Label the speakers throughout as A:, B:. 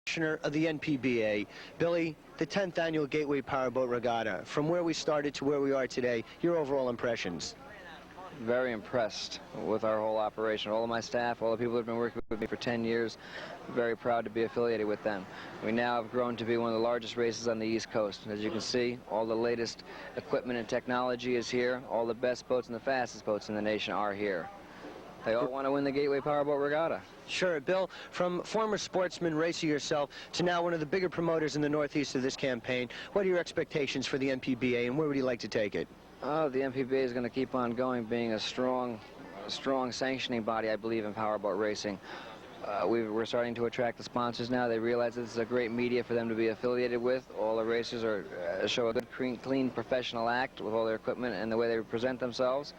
A: Commissioner of the NPBA. Billy, the 10th annual Gateway Powerboat Regatta. From where we started to where we are today, your overall impressions?
B: Very impressed with our whole operation. All of my staff, all the people that have been working with me for 10 years, very proud to be affiliated with them. We now have grown to be one of the largest races on the East Coast. As you can see, all the latest equipment and technology is here. All the best boats and the fastest boats in the nation are here. They all want to win the Gateway Powerboat Regatta.
A: Sure. Bill, from former sportsman, racer yourself, to now one of the bigger promoters in the Northeast of this campaign, what are your expectations for the NPBA, and where would you like to take it?
B: Oh, the NPBA is going to keep on going, being a strong sanctioning body, I believe, in powerboat racing. We're starting to attract the sponsors now. They realize this is a great media for them to be affiliated with. All the racers show a good, clean, professional act with all their equipment and the way they present themselves.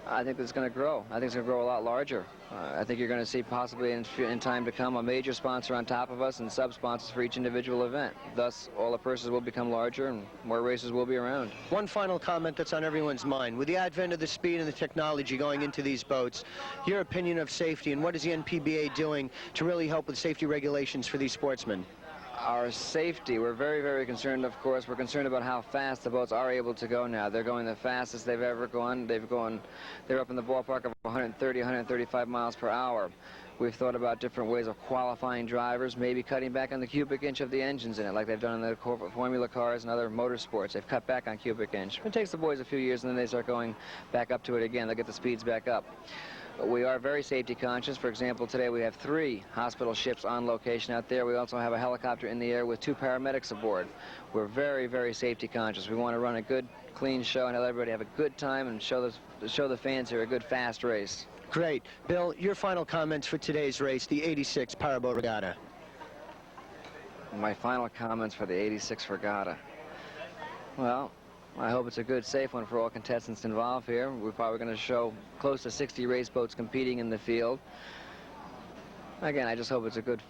B: I think it's going to grow. I think it's going to grow a lot larger. I think you're going to see possibly in time to come a major sponsor on top of us and sub-sponsors for each individual event. Thus, all the purses will become larger and more racers will be around.
A: One final comment that's on everyone's mind. With the advent of the speed and the technology going into these boats, your opinion of safety and what is the NPBA doing to really help with safety regulations for these sportsmen?
B: Our safety, we're very, very concerned, of course. We're concerned about how fast the boats are able to go now. They're going the fastest they've ever gone. They're up in the ballpark of 130, 135 miles per hour. We've thought about different ways of qualifying drivers, maybe cutting back on the cubic inch of the engines in it, like they've done in the Formula cars and other motorsports. They've cut back on cubic inch. It takes the boys a few years, and then they start going back up to it again. They'll get the speeds back up. We are very safety conscious. For example, today we have 3 hospital ships on location out there. We also have a helicopter in the air with 2 paramedics aboard. We're very, very safety conscious. We want to run a good, clean show and let everybody have a good time and show the fans here a good, fast race.
A: Great. Bill, your final comments for today's race, the 86 Powerboat Regatta.
B: My final comments for the 86 Regatta. Well, I hope it's a good, safe one for all contestants involved here. We're probably going to show close to 60 race boats competing in the field. Again, I just hope it's a good,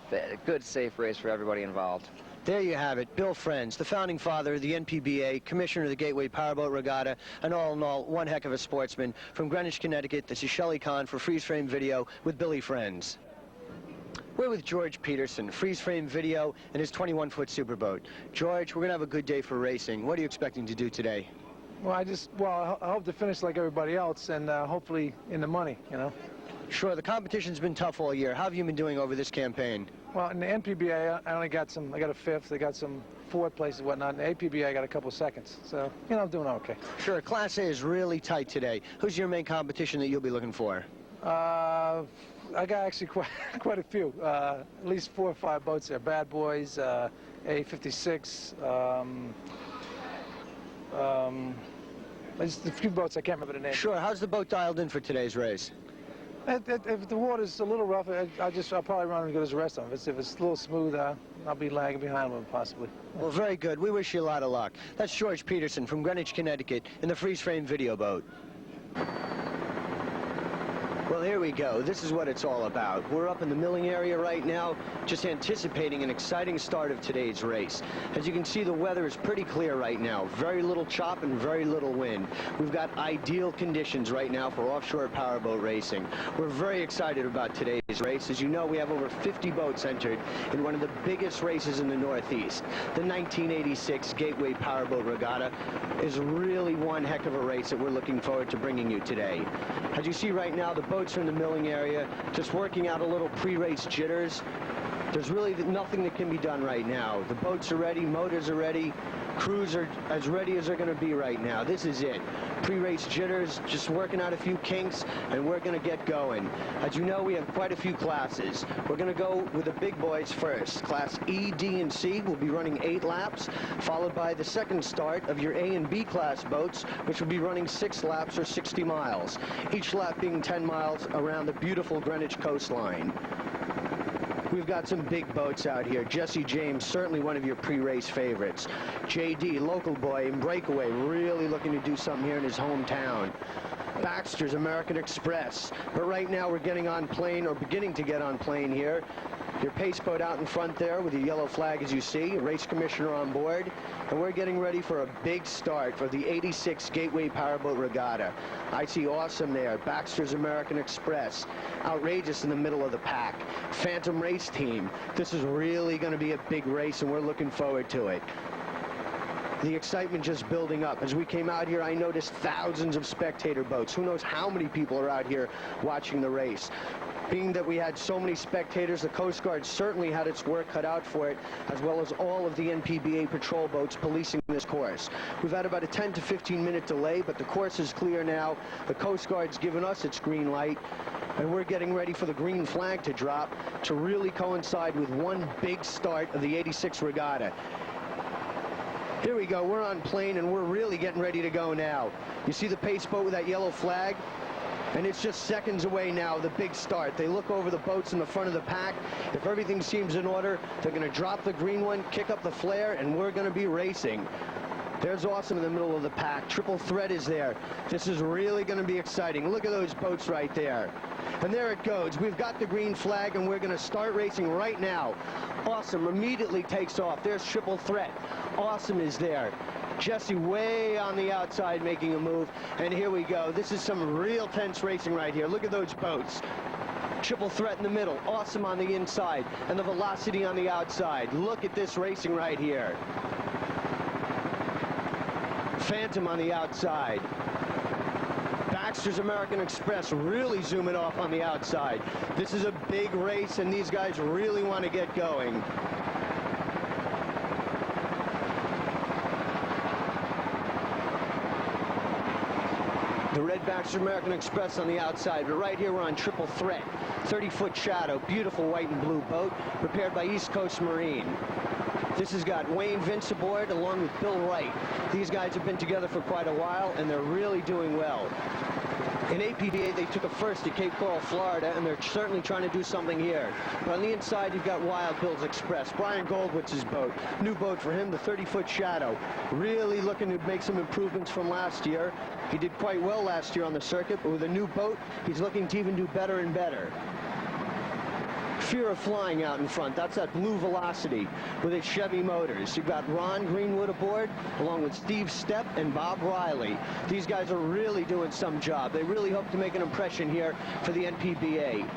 B: safe race for everybody involved.
A: There you have it. Bill Friends, the founding father of the NPBA, commissioner of the Gateway Powerboat Regatta, and all in all, one heck of a sportsman. From Greenwich, Connecticut, this is Shelley Kahn for Freeze Frame Video with Billy Friends. We're with George Peterson, Freeze Frame Video, and his 21-foot Superboat. George, we're going to have a good day for racing. What are you expecting to do today?
C: Well, I hope to finish like everybody else and hopefully in the money, you know.
A: Sure, the competition's been tough all year. How have you been doing over this campaign?
C: Well, in the NPBA, I got a 5th. I got some 4th places and whatnot. In the APBA, I got a couple seconds. So, you know, I'm doing okay.
A: Sure, Class A is really tight today. Who's your main competition that you'll be looking for?
C: I got actually quite a few. At least 4 or 5 boats there. Bad Boys, A56. There's a few boats I can't remember the name.
A: Sure. How's the boat dialed in for today's race?
C: If the water's a little rough, I'll probably run as good as the rest of them. If it's a little smooth, I'll be lagging behind them possibly.
A: Well, very good. We wish you a lot of luck. That's George Peterson from Greenwich, Connecticut, in the Freeze Frame Video boat. Well, here we go. This is what it's all about. We're up in the milling area right now, just anticipating an exciting start of today's race. As you can see, the weather is pretty clear right now. Very little chop and very little wind. We've got ideal conditions right now for offshore powerboat racing. We're very excited about today's race. As you know, we have over 50 boats entered in one of the biggest races in the Northeast. The 1986 Gateway Powerboat Regatta is really one heck of a race that we're looking forward to bringing you today. As you see right now, the boats are in the milling area, just working out a little pre-race jitters. There's really nothing that can be done right now. The boats are ready, motors are ready, crews are as ready as they're going to be right now. This is it. Pre-race jitters, just working out a few kinks, and we're going to get going. As you know, we have quite a few classes. We're going to go with the big boys first. Class E, D, and C will be running 8 laps, followed by the second start of your A and B class boats, which will be running 6 laps or 60 miles, each lap being 10 miles around the beautiful Greenwich coastline. We've got some big boats out here. Jesse James, certainly one of your pre-race favorites. JD, local boy in Breakaway, really looking to do something here in his hometown. Baxter's American Express. But right now we're getting on plane, or beginning to get on plane here. Your pace boat out in front there with your yellow flag, as you see, race commissioner on board, and we're getting ready for a big start for the 86 Gateway Powerboat Regatta. I see Awesome there, Baxter's American Express, Outrageous in the middle of the pack, Phantom Race Team. This is really going to be a big race, and we're looking forward to it. The excitement just building up. As we came out here, I noticed thousands of spectator boats. Who knows how many people are out here watching the race. Being that we had so many spectators, the Coast Guard certainly had its work cut out for it, as well as all of the NPBA patrol boats policing this course. We've had about a 10 to 15 minute delay, but the course is clear now. The Coast Guard's given us its green light, and we're getting ready for the green flag to drop to really coincide with one big start of the 86 Regatta. Here we go, we're on plane, and we're really getting ready to go now. You see the pace boat with that yellow flag? And it's just seconds away now, the big start. They look over the boats in the front of the pack. If everything seems in order, they're going to drop the green one, kick up the flare, and we're going to be racing. There's Awesome in the middle of the pack. Triple Threat is there. This is really going to be exciting. Look at those boats right there. And there it goes. We've got the green flag, and we're going to start racing right now. Awesome immediately takes off. There's Triple Threat. Awesome is there. Jesse way on the outside making a move, and here we go. This is some real tense racing right here. Look at those boats. Triple Threat in the middle, Awesome on the inside, and the Velocity on the outside. Look at this racing right here. Phantom on the outside. Baxter's American Express really zooming off on the outside. This is a big race, and these guys really want to get going. The red Baxter American Express on the outside, but right here we're on Triple Threat. 30-foot shadow, beautiful white and blue boat, prepared by East Coast Marine. This has got Wayne Vince aboard along with Bill Wright. These guys have been together for quite a while, and they're really doing well. In APBA, they took a first at Cape Coral, Florida, and they're certainly trying to do something here. But on the inside, you've got Wild Bill's Express, Brian Goldwitz's boat. New boat for him, the 30-foot Shadow. Really looking to make some improvements from last year. He did quite well last year on the circuit, but with a new boat, he's looking to even do better and better. Fear of Flying out in front. That's that blue Velocity with its Chevy motors. You've got Ron Greenwood aboard, along with Steve Stepp and Bob Riley. These guys are really doing some job. They really hope to make an impression here for the NPBA.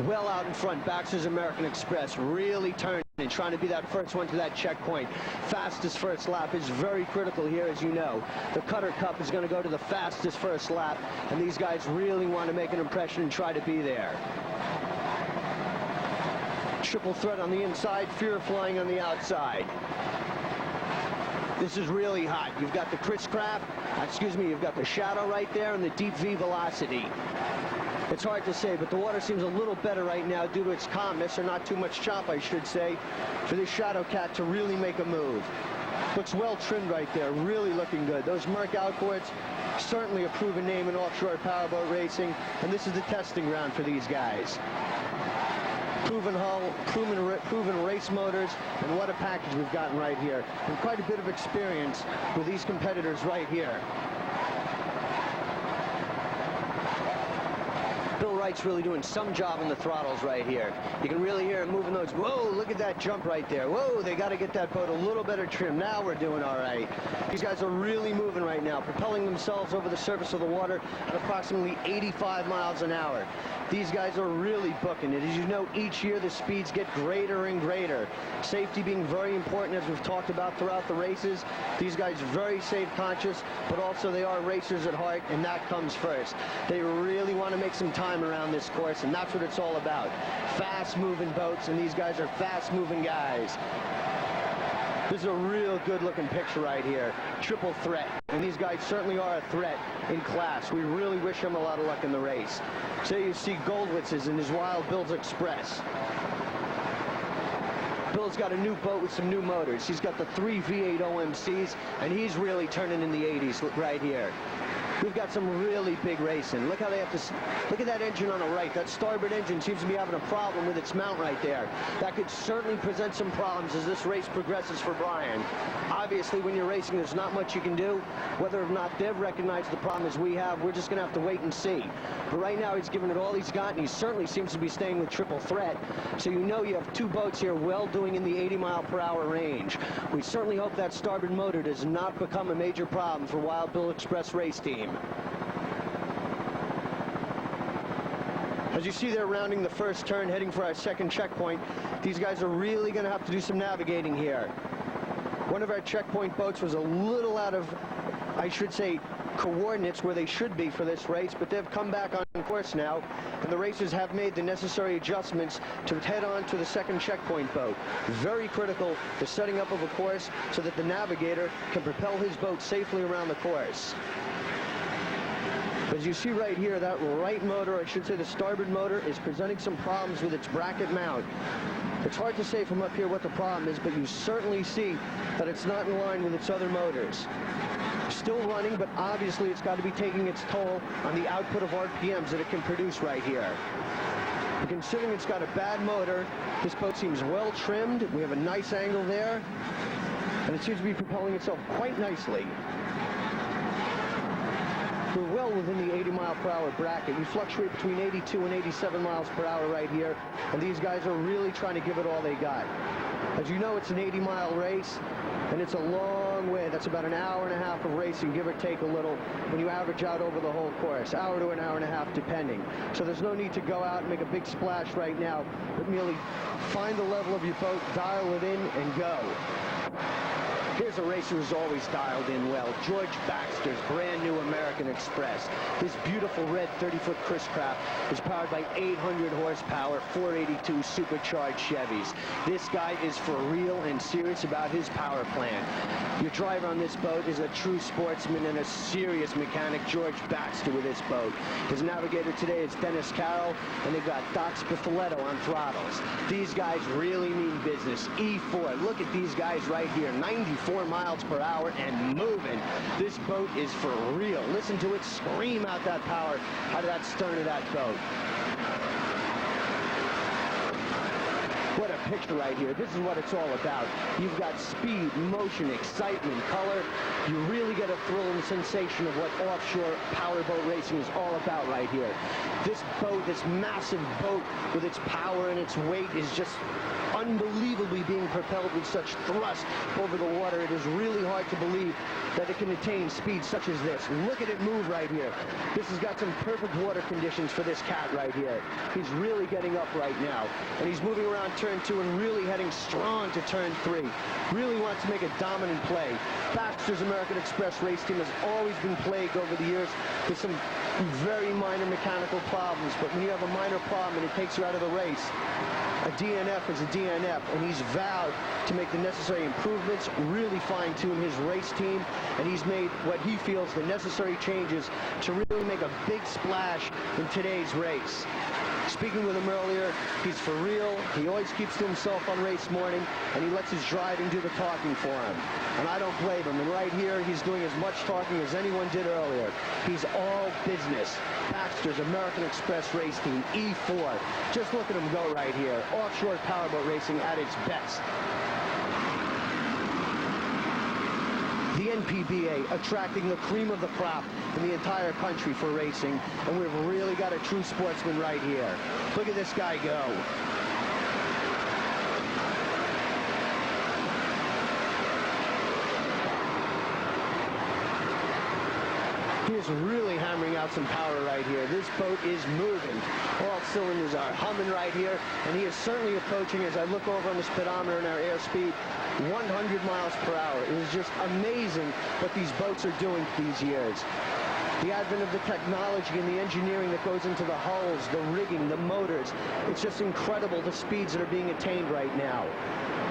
A: Well out in front, Baxter's American Express really turning and trying to be that first one to that checkpoint. Fastest first lap is very critical here, as you know. The Cutter Cup is going to go to the fastest first lap, and these guys really want to make an impression and try to be there. Triple Threat on the inside, Fear of Flying on the outside. This is really hot. You've got the you've got the Shadow right there and the Deep V Velocity. It's hard to say, but the water seems a little better right now due to its calmness, or not too much chop, I should say, for this Shadow Cat to really make a move. Looks well trimmed right there, really looking good. Those Merc outboards, certainly a proven name in offshore powerboat racing, and this is the testing ground for these guys. Proven hull, proven race motors, and what a package we've gotten right here. And quite a bit of experience with these competitors right here. Bill Wright's really doing some job on the throttles right here. You can really hear him moving those. Whoa, look at that jump right there. Whoa, they got to get that boat a little better trim. Now we're doing all right. These guys are really moving right now, propelling themselves over the surface of the water at approximately 85 miles an hour. These guys are really booking it. As you know, each year the speeds get greater and greater. Safety being very important, as we've talked about throughout the races. These guys very safe conscious, but also they are racers at heart, and that comes first. They really want to make some time around this course, and that's what it's all about. Fast-moving boats, and these guys are fast-moving guys. This is a real good-looking picture right here. Triple Threat, and these guys certainly are a threat in class. We really wish him a lot of luck in the race. So you see Goldwitz's in his Wild Bill's Express. Bill's got a new boat with some new motors. He's got the 3 V8 OMCs, and he's really turning in the 80s right here. We've got some really big racing. Look how they have to, look at that engine on the right. That starboard engine seems to be having a problem with its mount right there. That could certainly present some problems as this race progresses for Brian. Obviously, when you're racing, there's not much you can do. Whether or not they've recognized the problem as we have, we're just going to have to wait and see. But right now, he's given it all he's got, and he certainly seems to be staying with triple threat. So you know you have two boats here well doing in the 80-mile-per-hour range. We certainly hope that starboard motor does not become a major problem for Wild Bill Express race team. As you see, they're rounding the first turn, heading for our second checkpoint. These guys are really going to have to do some navigating here. One of our checkpoint boats was a little out of, I should say, coordinates where they should be for this race, but they've come back on course now, and the racers have made the necessary adjustments to head on to the second checkpoint boat. Very critical, the setting up of a course so that the navigator can propel his boat safely around the course. As you see right here, that right motor, I should say the starboard motor, is presenting some problems with its bracket mount. It's hard to say from up here what the problem is, but you certainly see that it's not in line with its other motors. Still running, but obviously it's got to be taking its toll on the output of RPMs that it can produce right here. And considering it's got a bad motor, this boat seems well trimmed. We have a nice angle there, and it seems to be propelling itself quite nicely. We're well within the 80-mile-per-hour bracket. We fluctuate between 82 and 87 miles per hour right here, and these guys are really trying to give it all they got. As you know, it's an 80-mile race, and it's a long way. That's about an hour and a half of racing, give or take a little, when you average out over the whole course. Hour to an hour and a half, depending. So there's no need to go out and make a big splash right now, but merely find the level of your boat, dial it in, and go. Here's a racer who's always dialed in well. George Baxter's brand new American Express. This beautiful red 30-foot Chris Craft is powered by 800 horsepower, 482 supercharged Chevys. This guy is for real and serious about his power plant. Your driver on this boat is a true sportsman and a serious mechanic, George Baxter, with this boat. His navigator today is Dennis Carroll, and they've got Doc Spifoletto on throttles. These guys really mean business. E4, look at these guys right here, 94 miles per hour and moving. This boat is for real. Listen to it scream out that power out of that stern of that boat. What a picture right here. This is what it's all about. You've got speed, motion, excitement, color. You really get a thrill and sensation of what offshore powerboat racing is all about right here. This boat, this massive boat with its power and its weight is just unbelievably being propelled with such thrust over the water. It is really hard to believe that it can attain speed such as this. Look at it move right here. This has got some perfect water conditions for this cat right here. He's really getting up right now, and he's moving around turn 2 and really heading strong to turn 3. Really wants to make a dominant play. Baxter's American Express race team has always been plagued over the years with some very minor mechanical problems, but when you have a minor problem and it takes you out of the race, a DNF is a DNF, and he's vowed to make the necessary improvements, really fine-tune his race team, and he's made what he feels the necessary changes to really make a big splash in today's race. Speaking with him earlier, he's for real. He always keeps to himself on race morning, and he lets his driving do the talking for him. And I don't blame him. And right here, he's doing as much talking as anyone did earlier. He's all business. Baxter's American Express race team, E4. Just look at him go right here. Offshore powerboat racing at its best. The NPBA attracting the cream of the crop in the entire country for racing, and we've really got a true sportsman right here. Look at this guy go. He is really hammering out some power right here. This boat is moving. All cylinders are humming right here, and he is certainly approaching, as I look over on the speedometer and our airspeed, 100 miles per hour. It is just amazing what these boats are doing these years. The advent of the technology and the engineering that goes into the hulls, the rigging, the motors, it's just incredible the speeds that are being attained right now.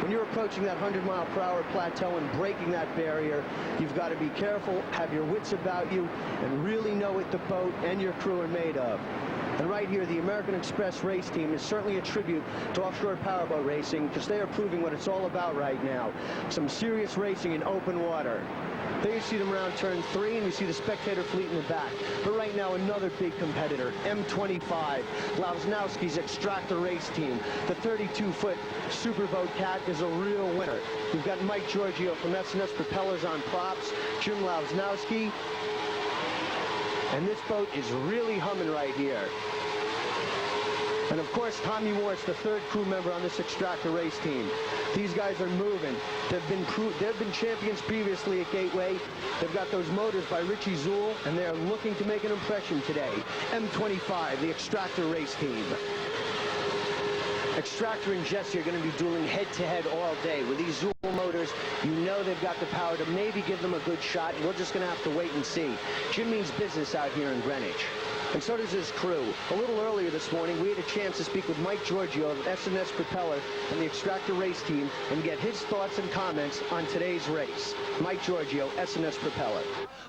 A: When you're approaching that 100-mile-per-hour plateau and breaking that barrier, you've got to be careful, have your wits about you, and really know what the boat and your crew are made of. And right here, the American Express race team is certainly a tribute to offshore powerboat racing, because they are proving what it's all about right now. Some serious racing in open water. There you see them around turn 3, and you see the spectator fleet in the back. But right now, another big competitor, M25, Lavznowski's Extractor race team. The 32-foot Superboat Cat is a real winner. We've got Mike Giorgio from S&S Propellers on props, Jim Lavznowski, and this boat is really humming right here. And of course, Tommy Morse, the third crew member on this Extractor race team. These guys are moving. They've been champions previously at Gateway. They've got those motors by Richie Zool, and they're looking to make an impression today. M25, the Extractor race team. Extractor and Jesse are going to be dueling head-to-head all day. With these Zool motors, you know they've got the power to maybe give them a good shot. We're just going to have to wait and see. Jim means business out here in Greenwich. And so does his crew. A little earlier this morning, we had a chance to speak with Mike Giorgio of S&S Propeller and the Extractor race team and get his thoughts and comments on today's race. Mike Giorgio, S&S Propeller.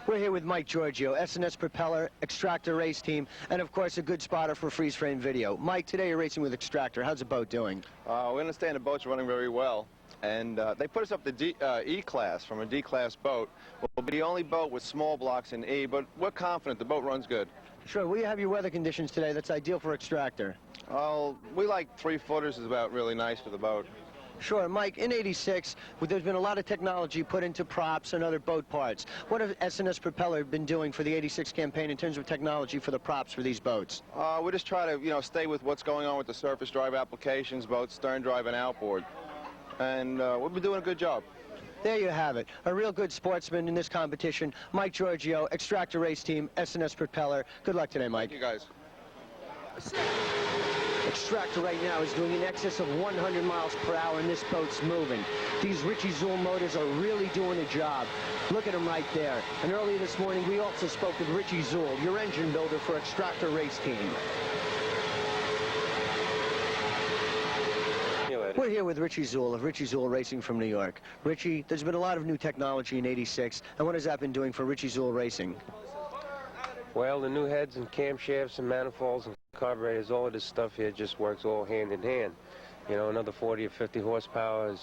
A: We're here with Mike Giorgio, S&S Propeller, Extractor race team, and of course a good spotter for freeze frame video. Mike, today you're racing with Extractor. How's the boat doing?
D: We understand the boat's running very well. And they put us up to E-Class from a D-Class boat. We'll be the only boat with small blocks in E, but we're confident the boat runs good.
A: Sure. Will you have your weather conditions today that's ideal for Extractor?
D: We like 3-footers is about really nice for the boat.
A: Sure. Mike, in '86, there's been a lot of technology put into props and other boat parts. What have S&S Propeller been doing for the '86 campaign in terms of technology for the props for these boats?
D: We just try to, stay with what's going on with the surface drive applications, both stern drive and outboard. And we've been doing a good job.
A: There you have it. A real good sportsman in this competition. Mike Giorgio, Extractor race team, S&S Propeller. Good luck today, Mike.
D: Thank you, guys.
A: Extractor right now is doing in excess of 100 miles per hour, and this boat's moving. These Richie Zool motors are really doing a job. Look at them right there. And earlier this morning, we also spoke with Richie Zool, your engine builder for Extractor race team. We're here with Richie Zool of Richie Zool Racing from New York. Richie, there's been a lot of new technology in '86, and what has that been doing for Richie Zool Racing?
E: Well, the new heads and camshafts and manifolds and carburetors, all of this stuff here just works all hand in hand. Another 40 or 50 horsepower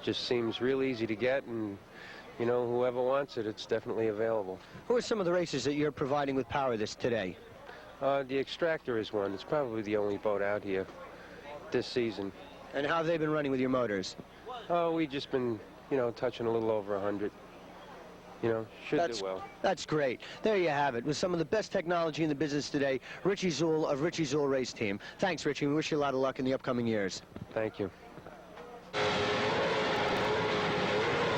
E: just seems real easy to get, and, whoever wants it, it's definitely available.
A: Who are some of the races that you're providing with power today?
E: The Extractor is one. It's probably the only boat out here this season.
A: And how have they been running with your motors?
E: We've just been, touching a little over 100. Should do well.
A: That's great. There you have it. With some of the best technology in the business today, Richie Zool of Richie Zool Race Team. Thanks, Richie. We wish you a lot of luck in the upcoming years.
E: Thank you.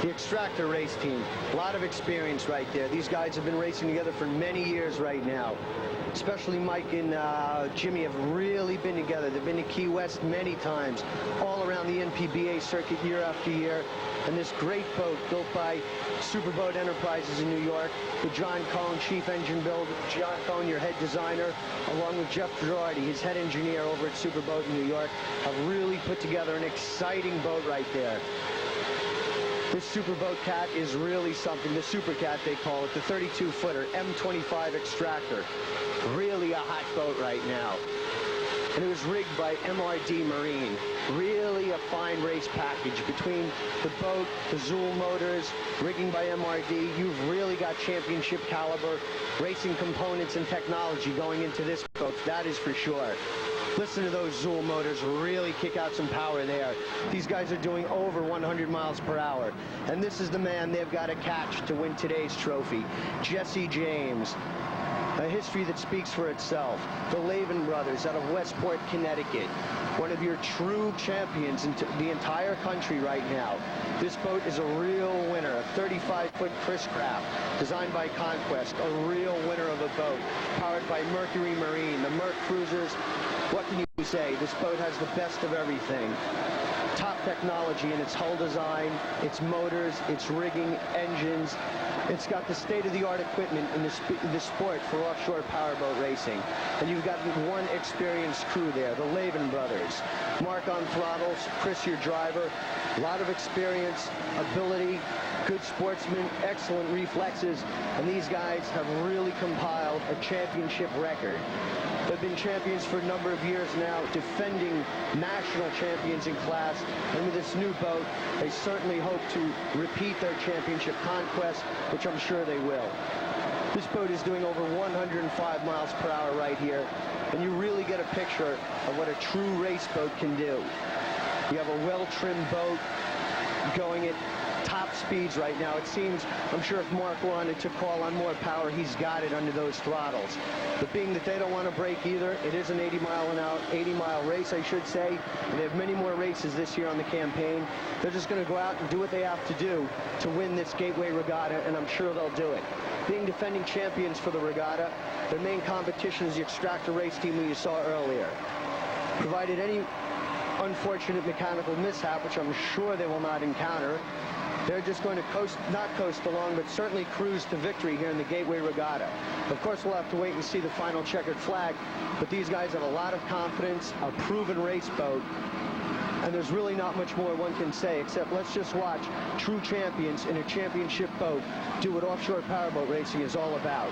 A: The Extractor race team. A lot of experience right there. These guys have been racing together for many years right now. Especially Mike and Jimmy have really been together. They've been to Key West many times, all around the NPBA circuit year after year. And this great boat built by Superboat Enterprises in New York with John Cohn, chief engine builder, John Cohn, your head designer, along with Jeff Girardi, his head engineer over at Superboat in New York, have really put together an exciting boat right there. This Superboat Cat is really something. The Super Cat, they call it, the 32-footer, M25 Extractor. Really a hot boat right now. And it was rigged by MRD Marine. Really a fine race package between the boat, the Zool motors, rigging by MRD. You've really got championship caliber racing components and technology going into this boat. That is for sure. Listen to those Zool motors really kick out some power there. These guys are doing over 100 miles per hour. And this is the man they've got to catch to win today's trophy. Jesse James. A history that speaks for itself. The Lavin brothers out of Westport, Connecticut. One of your true champions in the entire country right now. This boat is a real winner. A 35-foot Chris Craft, designed by Conquest. A real winner of a boat. Powered by Mercury Marine. The Merc Cruisers. What can you say? This boat has the best of everything. Top technology in its hull design, its motors, its rigging, engines. It's got the state-of-the-art equipment in the sport for offshore powerboat racing. And you've got one experienced crew there, the Lavin brothers. Mark on throttles, Chris your driver. A lot of experience, ability, good sportsmen, excellent reflexes. And these guys have really compiled a championship record. They've been champions for a number of years now, defending national champions in class And with this new boat, they certainly hope to repeat their championship conquest, which I'm sure they will. This boat is doing over 105 miles per hour right here, and you really get a picture of what a true race boat can do. You have a well-trimmed boat going at top speeds right now. It seems, I'm sure if Mark wanted to call on more power, he's got it under those throttles. But being that they don't want to break either, it is an 80-mile race, I should say, and they have many more races this year on the campaign. They're just going to go out and do what they have to do to win this Gateway Regatta, and I'm sure they'll do it. Being defending champions for the regatta, their main competition is the Extractor race team who you saw earlier. Provided any unfortunate mechanical mishap, which I'm sure they will not encounter, they're just going to not coast along, but certainly cruise to victory here in the Gateway Regatta. Of course, we'll have to wait and see the final checkered flag, but these guys have a lot of confidence, a proven race boat, and there's really not much more one can say, except let's just watch true champions in a championship boat do what offshore powerboat racing is all about.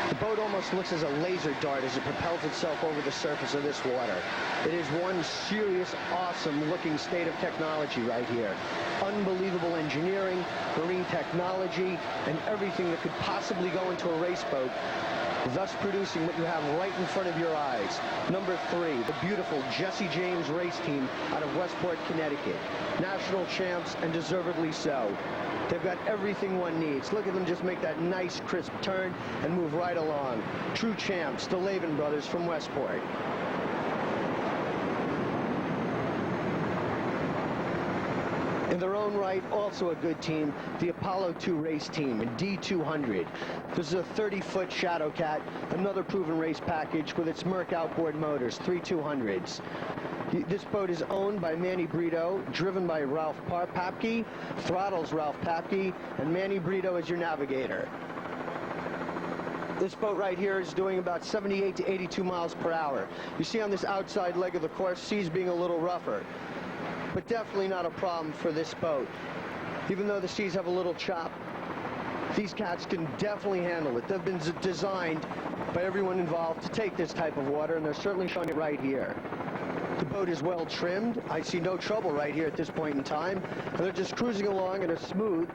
A: The boat almost looks as a laser dart as it propels itself over the surface of this water. It is one serious, awesome looking state of technology right here. Unbelievable engineering, marine technology, and everything that could possibly go into a race boat, thus producing what you have right in front of your eyes. Number 3, the beautiful Jesse James race team out of Westport, Connecticut. National champs, and deservedly so. They've got everything one needs. Look at them just make that nice, crisp turn and move right along. True champs, the Lavin brothers from Westport. In their own right, also a good team, the Apollo 2 race team, D200. This is a 30-foot Shadow Cat, another proven race package with its Merc outboard motors, 3200s. This boat is owned by Manny Brito, driven by Ralph Papke, throttles Ralph Papke, and Manny Brito is your navigator. This boat right here is doing about 78 to 82 miles per hour. You see on this outside leg of the course, seas being a little rougher, but definitely not a problem for this boat. Even though the seas have a little chop, these cats can definitely handle it. They've been designed by everyone involved to take this type of water, and they're certainly showing it right here. The boat is well trimmed. I see no trouble right here at this point in time. And they're just cruising along at a smooth,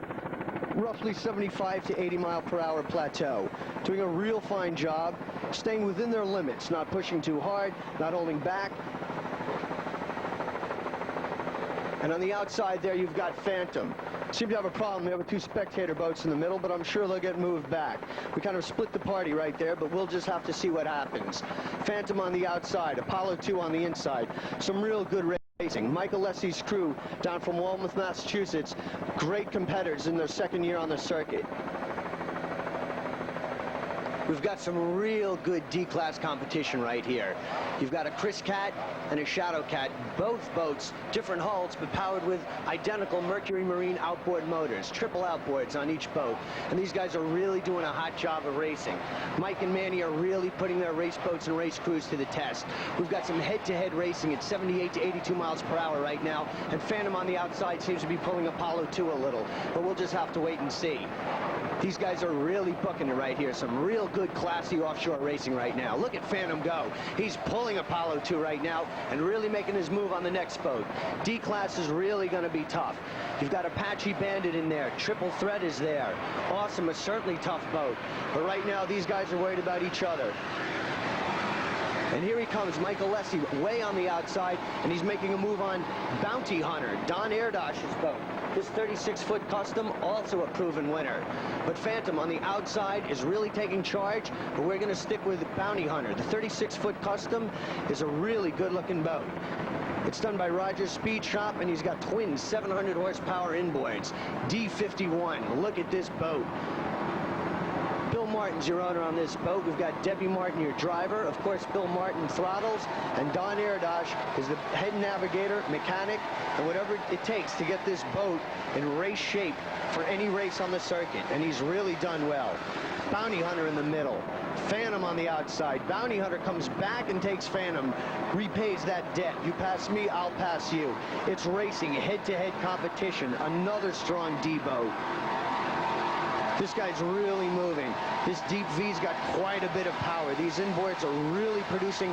A: roughly 75 to 80 mile per hour plateau. Doing a real fine job, staying within their limits, not pushing too hard, not holding back. And on the outside there, you've got Phantom. Seem to have a problem there with 2 spectator boats in the middle, but I'm sure they'll get moved back. We kind of split the party right there, but we'll just have to see what happens. Phantom on the outside, Apollo 2 on the inside. Some real good racing. Michael Lessie's crew down from Waltham, Massachusetts. Great competitors in their second year on the circuit. We've got some real good D-Class competition right here. You've got a Chris Cat and a Shadow Cat, both boats, different hulls, but powered with identical Mercury Marine outboard motors, triple outboards on each boat. And these guys are really doing a hot job of racing. Mike and Manny are really putting their race boats and race crews to the test. We've got some head-to-head racing at 78 to 82 miles per hour right now, and Phantom on the outside seems to be pulling Apollo 2 a little, but we'll just have to wait and see. These guys are really booking it right here. Some real good, classy offshore racing right now. Look at Phantom go. He's pulling Apollo 2 right now and really making his move on the next boat. D-Class is really going to be tough. You've got Apache Bandit in there. Triple Threat is there. Awesome, a certainly tough boat. But right now, these guys are worried about each other. And here he comes, Michael Lessie, way on the outside, and he's making a move on Bounty Hunter, Don Erdash's boat. This 36-foot custom, also a proven winner. But Phantom on the outside is really taking charge, but we're going to stick with Bounty Hunter. The 36-foot custom is a really good-looking boat. It's done by Rogers Speed Shop, and he's got twin 700 horsepower inboards. D51, look at this boat. Bill Martin's your owner on this boat. We've got Debbie Martin, your driver. Of course, Bill Martin throttles, and Don Erdash is the head navigator, mechanic, and whatever it takes to get this boat in race shape for any race on the circuit, and he's really done well. Bounty Hunter in the middle, Phantom on the outside. Bounty Hunter comes back and takes Phantom, repays that debt. You pass me, I'll pass you. It's racing, head-to-head competition. Another strong D-boat. This guy's really moving. This deep V's got quite a bit of power. These inboards are really producing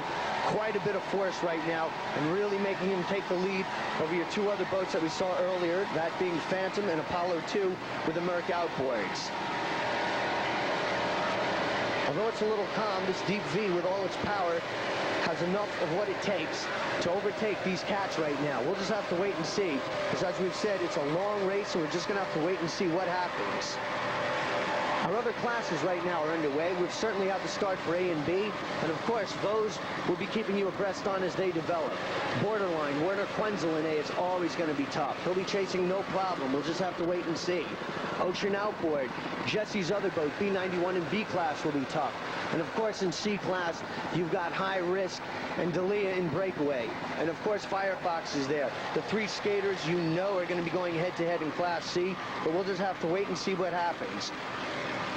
A: quite a bit of force right now and really making him take the lead over your two other boats that we saw earlier, that being Phantom and Apollo 2 with the Merc outboards. Although it's a little calm, this deep V with all its power has enough of what it takes to overtake these cats right now. We'll just have to wait and see, because as we've said, it's a long race, so we're just going to have to wait and see what happens. Our other classes right now are underway. We've certainly had the start for A and B, and of course, those we'll be keeping you abreast on as they develop. Borderline, Werner Quenzel in A is always going to be tough. He'll be chasing no problem. We'll just have to wait and see. Ocean Outboard, Jesse's other boat, B91 and B-Class will be tough. And of course, in C-Class, you've got High Risk and Dalia in Breakaway. And of course, Firefox is there. The three skaters you know are going to be going head-to-head in Class C, but we'll just have to wait and see what happens.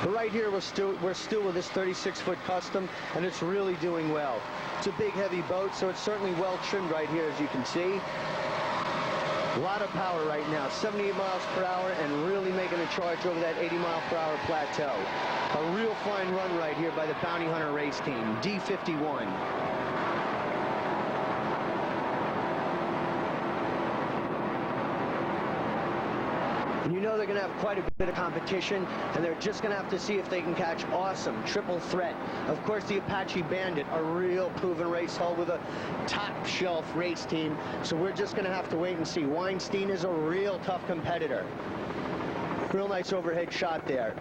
A: But right here, we're still with this 36-foot custom, and it's really doing well. It's a big, heavy boat, so it's certainly well trimmed right here, as you can see. A lot of power right now, 78 miles per hour, and really making a charge over that 80-mile-per-hour plateau. A real fine run right here by the Bounty Hunter race team, D51. And you know they're going to have quite a bit of competition, and they're just going to have to see if they can catch Awesome, Triple Threat. Of course, the Apache Bandit, a real proven race hull with a top-shelf race team, so we're just going to have to wait and see. Weinstein is a real tough competitor. Real nice overhead shot there.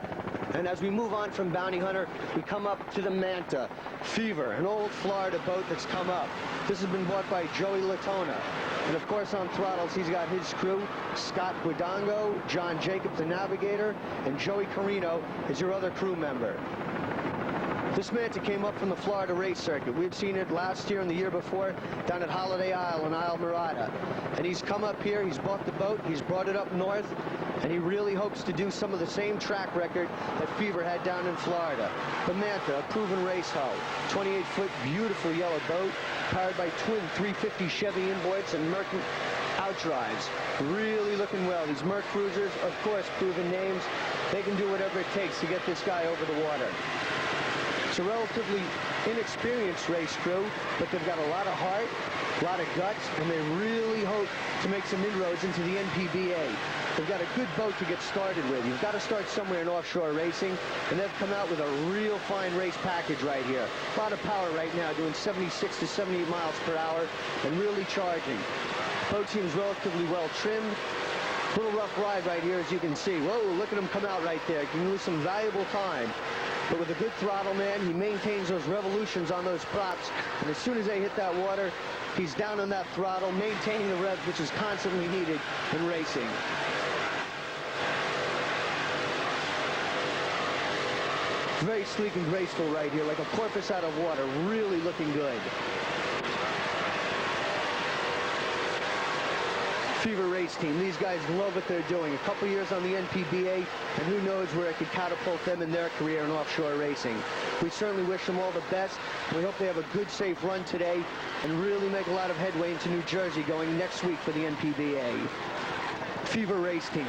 A: And as we move on from Bounty Hunter, we come up to the Manta. Fever, an old Florida boat that's come up. This has been bought by Joey Latona. And of course, on throttles, he's got his crew, Scott Guidango, John Jacob, the navigator, and Joey Carino is your other crew member. This Manta came up from the Florida race circuit. We've seen it last year and the year before down at Holiday Isle in Isle Mirada. And he's come up here, he's bought the boat, he's brought it up north, and he really hopes to do some of the same track record that Fever had down in Florida. The Manta, a proven race hull, 28-foot beautiful yellow boat, powered by twin 350 Chevy inboards and Merc outdrives. Really looking well. These Merc cruisers, of course, proven names. They can do whatever it takes to get this guy over the water. It's a relatively inexperienced race crew, but they've got a lot of heart, a lot of guts, and they really hope to make some inroads into the NPBA. They've got a good boat to get started with. You've got to start somewhere in offshore racing, and they've come out with a real fine race package right here. A lot of power right now, doing 76 to 78 miles per hour, and really charging. Boat seems relatively well trimmed. Little rough ride right here, as you can see. Whoa, look at him come out right there. Can lose some valuable time. But with a good throttle man, he maintains those revolutions on those props, and as soon as they hit that water, he's down on that throttle, maintaining the revs, which is constantly needed in racing. Very sleek and graceful right here, like a porpoise out of water, really looking good. Fever race team. These guys love what they're doing. A couple years on the NPBA, and who knows where it could catapult them in their career in offshore racing. We certainly wish them all the best. We hope they have a good, safe run today and really make a lot of headway into New Jersey going next week for the NPBA. Fever race team.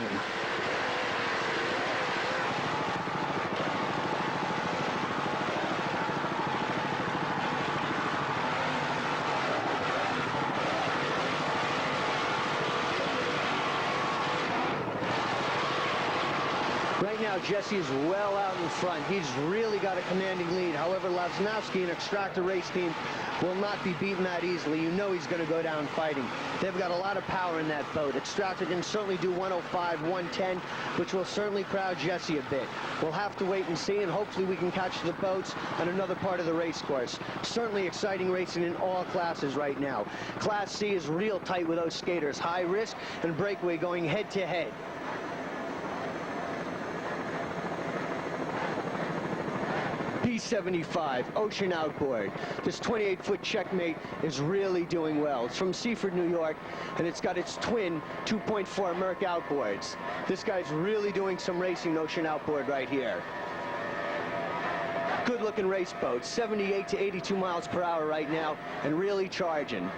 A: Right now, Jesse is well out in front. He's really got a commanding lead. However, Lasnowski and Extractor race team will not be beaten that easily. You know he's going to go down fighting. They've got a lot of power in that boat. Extractor can certainly do 105, 110, which will certainly crowd Jesse a bit. We'll have to wait and see, and hopefully we can catch the boats on another part of the race course. Certainly exciting racing in all classes right now. Class C is real tight with those skaters. High Risk and Breakaway going head-to-head. B75, Ocean Outboard. This 28-foot Checkmate is really doing well. It's from Seaford, New York, and it's got its twin 2.4 Merc outboards. This guy's really doing some racing, Ocean Outboard right here. Good-looking race boat, 78 to 82 miles per hour right now, and really charging.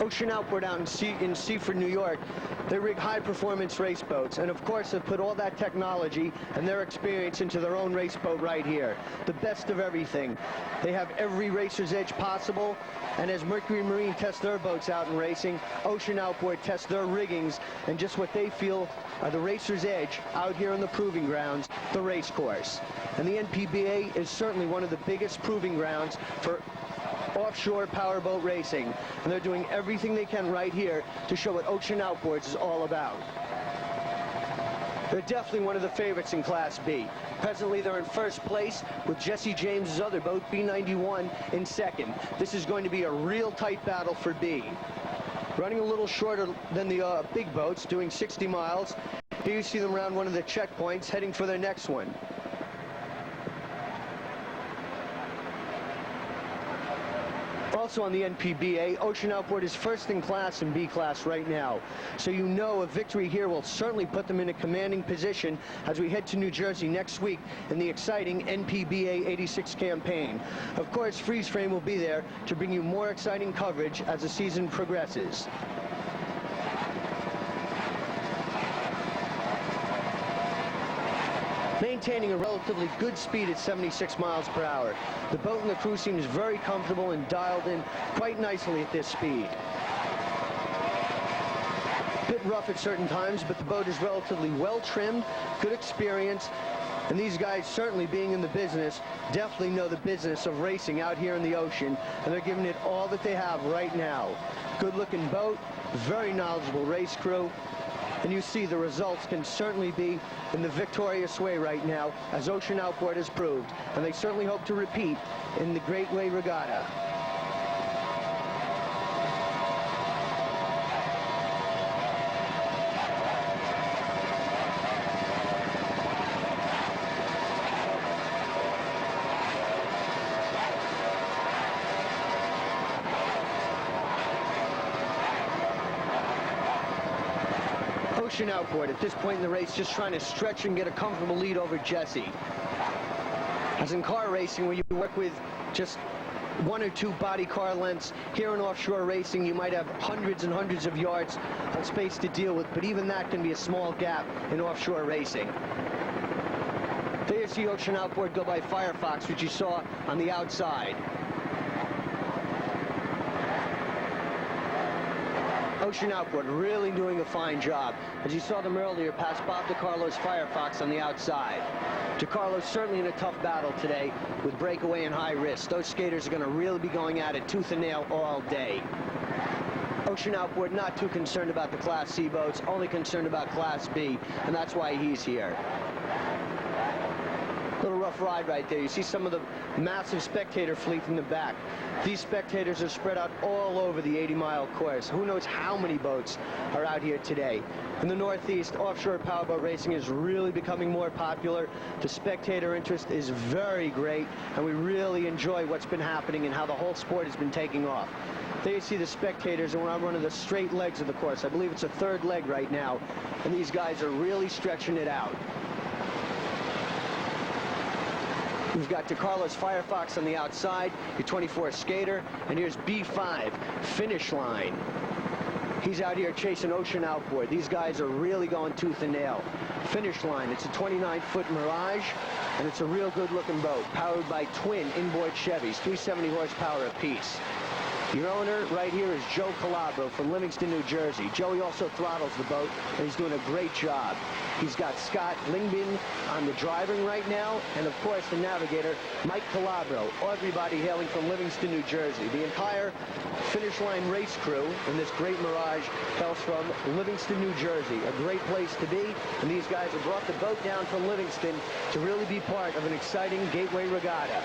A: Ocean Outboard out in Seaford, New York, they rig high-performance race boats, and of course have put all that technology and their experience into their own race boat right here. The best of everything. They have every racer's edge possible, and as Mercury Marine tests their boats out in racing, Ocean Outboard tests their riggings and just what they feel are the racer's edge out here on the proving grounds, the race course. And the NPBA is certainly one of the biggest proving grounds for offshore powerboat racing, and they're doing everything they can right here to show what Ocean Outboards is all about. They're definitely one of the favorites in Class B. Presently, they're in first place with Jesse James's other boat, B91, in second. This is going to be a real tight battle for B. Running a little shorter than the big boats, doing 60 miles. Here you see them around one of the checkpoints, heading for their next one. Also on the NPBA, Ocean Outboard is first in class in B class right now. So you know a victory here will certainly put them in a commanding position as we head to New Jersey next week in the exciting NPBA 86 campaign. Of course, Freeze Frame will be there to bring you more exciting coverage as the season progresses. Maintaining a relatively good speed at 76 miles per hour. The boat and the crew seems very comfortable and dialed in quite nicely at this speed. Bit rough at certain times, but the boat is relatively well trimmed, good experience, and these guys, certainly being in the business, definitely know the business of racing out here in the ocean, and they're giving it all that they have right now. Good looking boat, very knowledgeable race crew, and you see the results can certainly be in the victorious way right now, as Ocean Outboard has proved, and they certainly hope to repeat in the Breakaway Regatta. Ocean Outboard at this point in the race just trying to stretch and get a comfortable lead over Jesse. As in car racing, where you work with just one or two body car lengths, here in offshore racing you might have hundreds and hundreds of yards of space to deal with, but even that can be a small gap in offshore racing. There you see Ocean Outboard go by Firefox, which you saw on the outside. Ocean Outboard really doing a fine job. As you saw them earlier, past Bob DiCarlo's Firefox on the outside. DiCarlo's certainly in a tough battle today with Breakaway and High Risk. Those skaters are going to really be going at it tooth and nail all day. Ocean Outboard not too concerned about the Class C boats, only concerned about Class B, and that's why he's here. Little rough ride right there. You see some of the massive spectator fleet in the back. These spectators are spread out all over the 80-mile course. Who knows how many boats are out here today. In the Northeast, offshore powerboat racing is really becoming more popular. The spectator interest is very great, and we really enjoy what's been happening and how the whole sport has been taking off. There you see the spectators, and we're on one of the straight legs of the course. I believe it's a third leg right now, and these guys are really stretching it out. We've got DiCarlo's Firefox on the outside, your 24 skater, and here's B5, Finish Line. He's out here chasing Ocean Outboard. These guys are really going tooth and nail. Finish Line, it's a 29-foot Mirage, and it's a real good-looking boat, powered by twin inboard Chevys, 370 horsepower apiece. Your owner right here is Joe Calabro from Livingston, New Jersey. Joey also throttles the boat, and he's doing a great job. He's got Scott Lingbin on the driving right now, and of course the navigator, Mike Calabro. Everybody hailing from Livingston, New Jersey. The entire Finish Line race crew in this great Mirage hails from Livingston, New Jersey. A great place to be, and these guys have brought the boat down from Livingston to really be part of an exciting Gateway Regatta.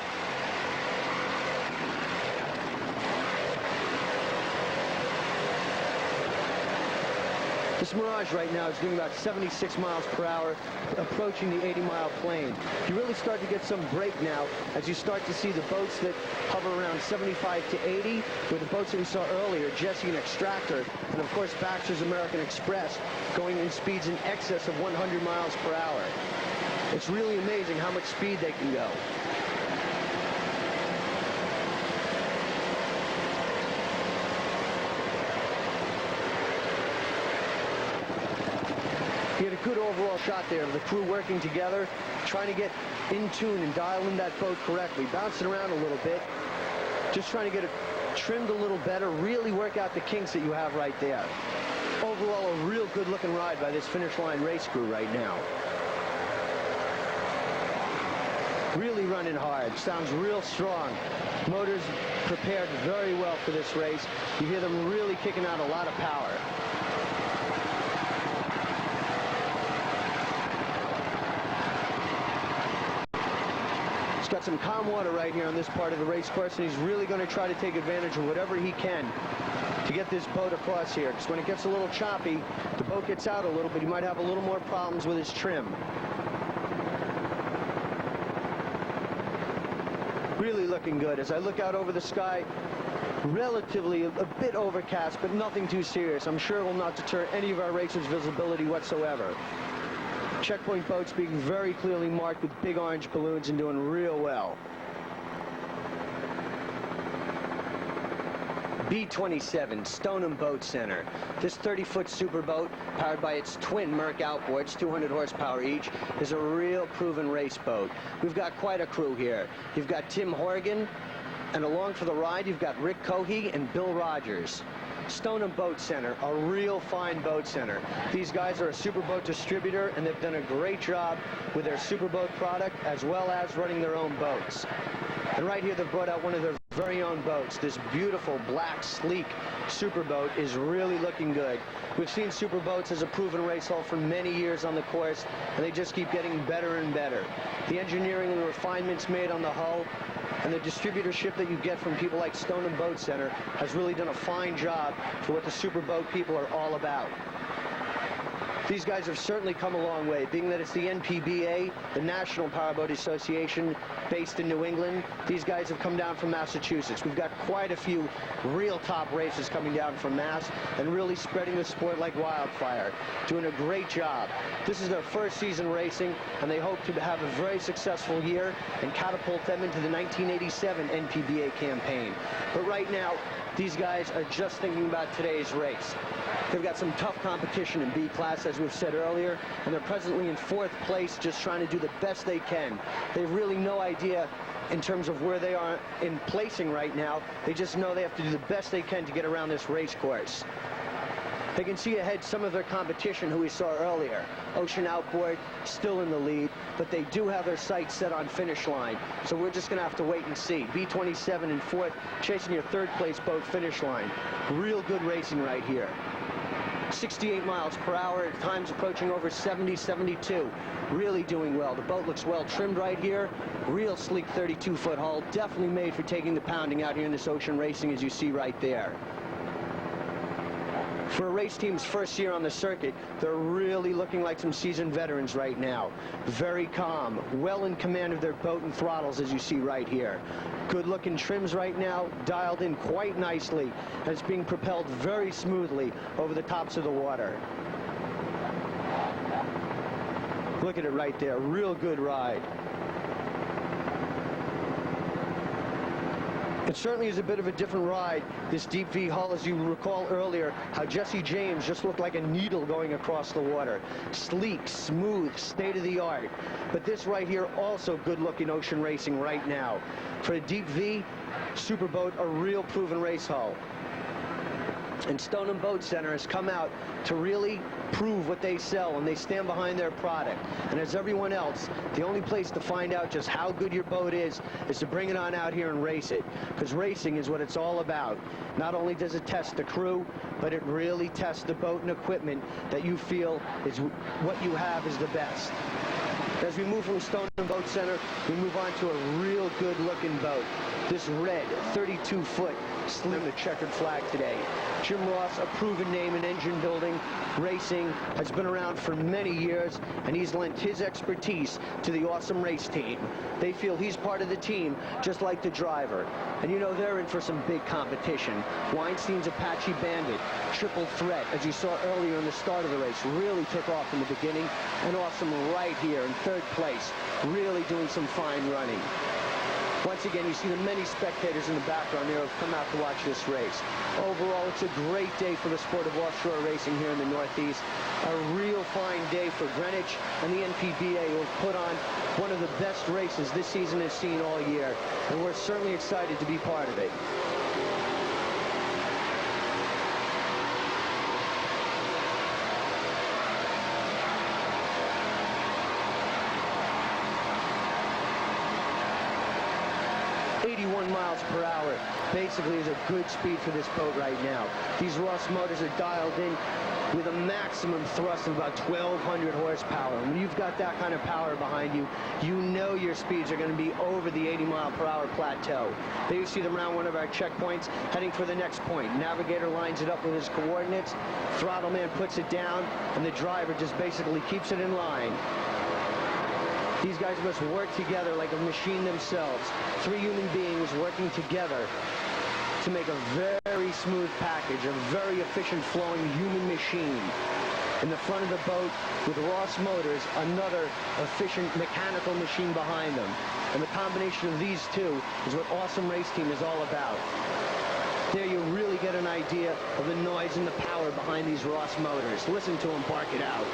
A: This Mirage right now is doing about 76 miles per hour, approaching the 80-mile plane. You really start to get some break now as you start to see the boats that hover around 75 to 80, with the boats that we saw earlier, Jesse and Extractor, and of course Baxter's American Express, going in speeds in excess of 100 miles per hour. It's really amazing how much speed they can go. You had a good overall shot there of the crew working together, trying to get in tune and dial in that boat correctly, bouncing around a little bit, just trying to get it trimmed a little better, really work out the kinks that you have right there. Overall, a real good-looking ride by this finish line race crew right now. Really running hard, sounds real strong. Motors prepared very well for this race. You hear them really kicking out a lot of power. He's got some calm water right here on this part of the race course, and he's really going to try to take advantage of whatever he can to get this boat across here, because when it gets a little choppy, the boat gets out a little bit. He might have a little more problems with his trim. Really looking good. As I look out over the sky, relatively a bit overcast, but nothing too serious. I'm sure it will not deter any of our racers' visibility whatsoever. Checkpoint boats being very clearly marked with big orange balloons and doing real well. B-27, Stoneham Boat Center. This 30-foot superboat, powered by its twin Merc outboards, 200 horsepower each, is a real proven race boat. We've got quite a crew here. You've got Tim Horgan, and along for the ride, you've got Rick Cohey and Bill Rogers. Stoneham Boat Center, a real fine boat center. These guys are a superboat distributor, and they've done a great job with their superboat product, as well as running their own boats. And right here, they've brought out one of their very own boats. This beautiful, black, sleek superboat is really looking good. We've seen superboats as a proven race hull for many years on the course, and they just keep getting better and better. The engineering and the refinements made on the hull and the distributorship that you get from people like Stoneham Boat Center has really done a fine job for what the superboat people are all about. These guys have certainly come a long way, being that it's the NPBA, the National Powerboat Association, based in New England. These guys have come down from Massachusetts. We've got quite a few real top races coming down from Mass and really spreading the sport like wildfire, doing a great job. This is their first season racing, and they hope to have a very successful year and catapult them into the 1987 NPBA campaign. But right now, these guys are just thinking about today's race. They've got some tough competition in B-Class, as we've said earlier, and they're presently in 4th place, just trying to do the best they can. They've really no idea in terms of where they are in placing right now. They just know they have to do the best they can to get around this race course. They can see ahead some of their competition who we saw earlier. Ocean Outboard still in the lead, but they do have their sights set on finish line. So we're just going to have to wait and see. B-27 in 4th, chasing your 3rd place boat finish line. Real good racing right here. 68 miles per hour, at times approaching over 70, 72. Really doing well. The boat looks well trimmed right here. Real sleek 32-foot hull, definitely made for taking the pounding out here in this ocean racing, as you see right there. For a race team's first year on the circuit, they're really looking like some seasoned veterans right now. Very calm, well in command of their boat and throttles, as you see right here. Good looking trims right now, dialed in quite nicely, and it's being propelled very smoothly over the tops of the water. Look at it right there, real good ride. It certainly is a bit of a different ride, this deep V hull. As you recall earlier, how Jesse James just looked like a needle going across the water. Sleek, smooth, state-of-the-art. But this right here, also good-looking ocean racing right now. For a deep V, superboat, a real proven race hull. And Stoneham Boat Center has come out to really prove what they sell, and they stand behind their product. And as everyone else, the only place to find out just how good your boat is to bring it on out here and race it. Because racing is what it's all about. Not only does it test the crew, but it really tests the boat and equipment that you feel is what you have is the best. As we move from Stone and Boat Center, we move on to a real good-looking boat. This red 32-foot slim, the checkered flag today. Jim Ross, a proven name in engine building, racing, has been around for many years, and he's lent his expertise to the Awesome Race team. They feel he's part of the team, just like the driver. And you know they're in for some big competition. Weinstein's Apache Bandit, triple threat, as you saw earlier in the start of the race, really took off in the beginning, and Awesome right here in third place, really doing some fine running. Once again, you see the many spectators in the background there who have come out to watch this race. Overall, it's a great day for the sport of offshore racing here in the Northeast. A real fine day for Greenwich and the NPBA, who have put on one of the best races this season has seen all year. And we're certainly excited to be part of it. Miles per hour basically is a good speed for this boat right now. These Ross motors are dialed in with a maximum thrust of about 1,200 horsepower. And when you've got that kind of power behind you, you know your speeds are going to be over the 80-mile-per-hour plateau. There you see them around one of our checkpoints, heading for the next point. Navigator lines it up with his coordinates, throttle man puts it down, and the driver just basically keeps it in line. These guys must work together like a machine themselves. Three human beings working together to make a very smooth package, a very efficient flowing human machine. In the front of the boat with Ross Motors, another efficient mechanical machine behind them. And the combination of these two is what Awesome Race Team is all about. There you really get an idea of the noise and the power behind these Ross Motors. Listen to them bark it out.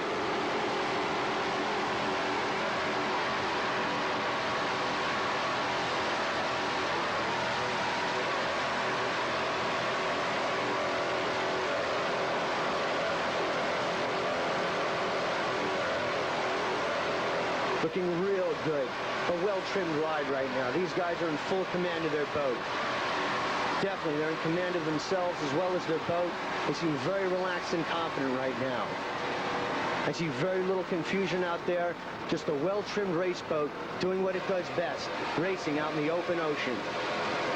A: Looking real good. A well-trimmed ride right now. These guys are in full command of their boat. Definitely, they're in command of themselves as well as their boat. They seem very relaxed and confident right now. I see very little confusion out there. Just a well-trimmed race boat doing what it does best, racing out in the open ocean.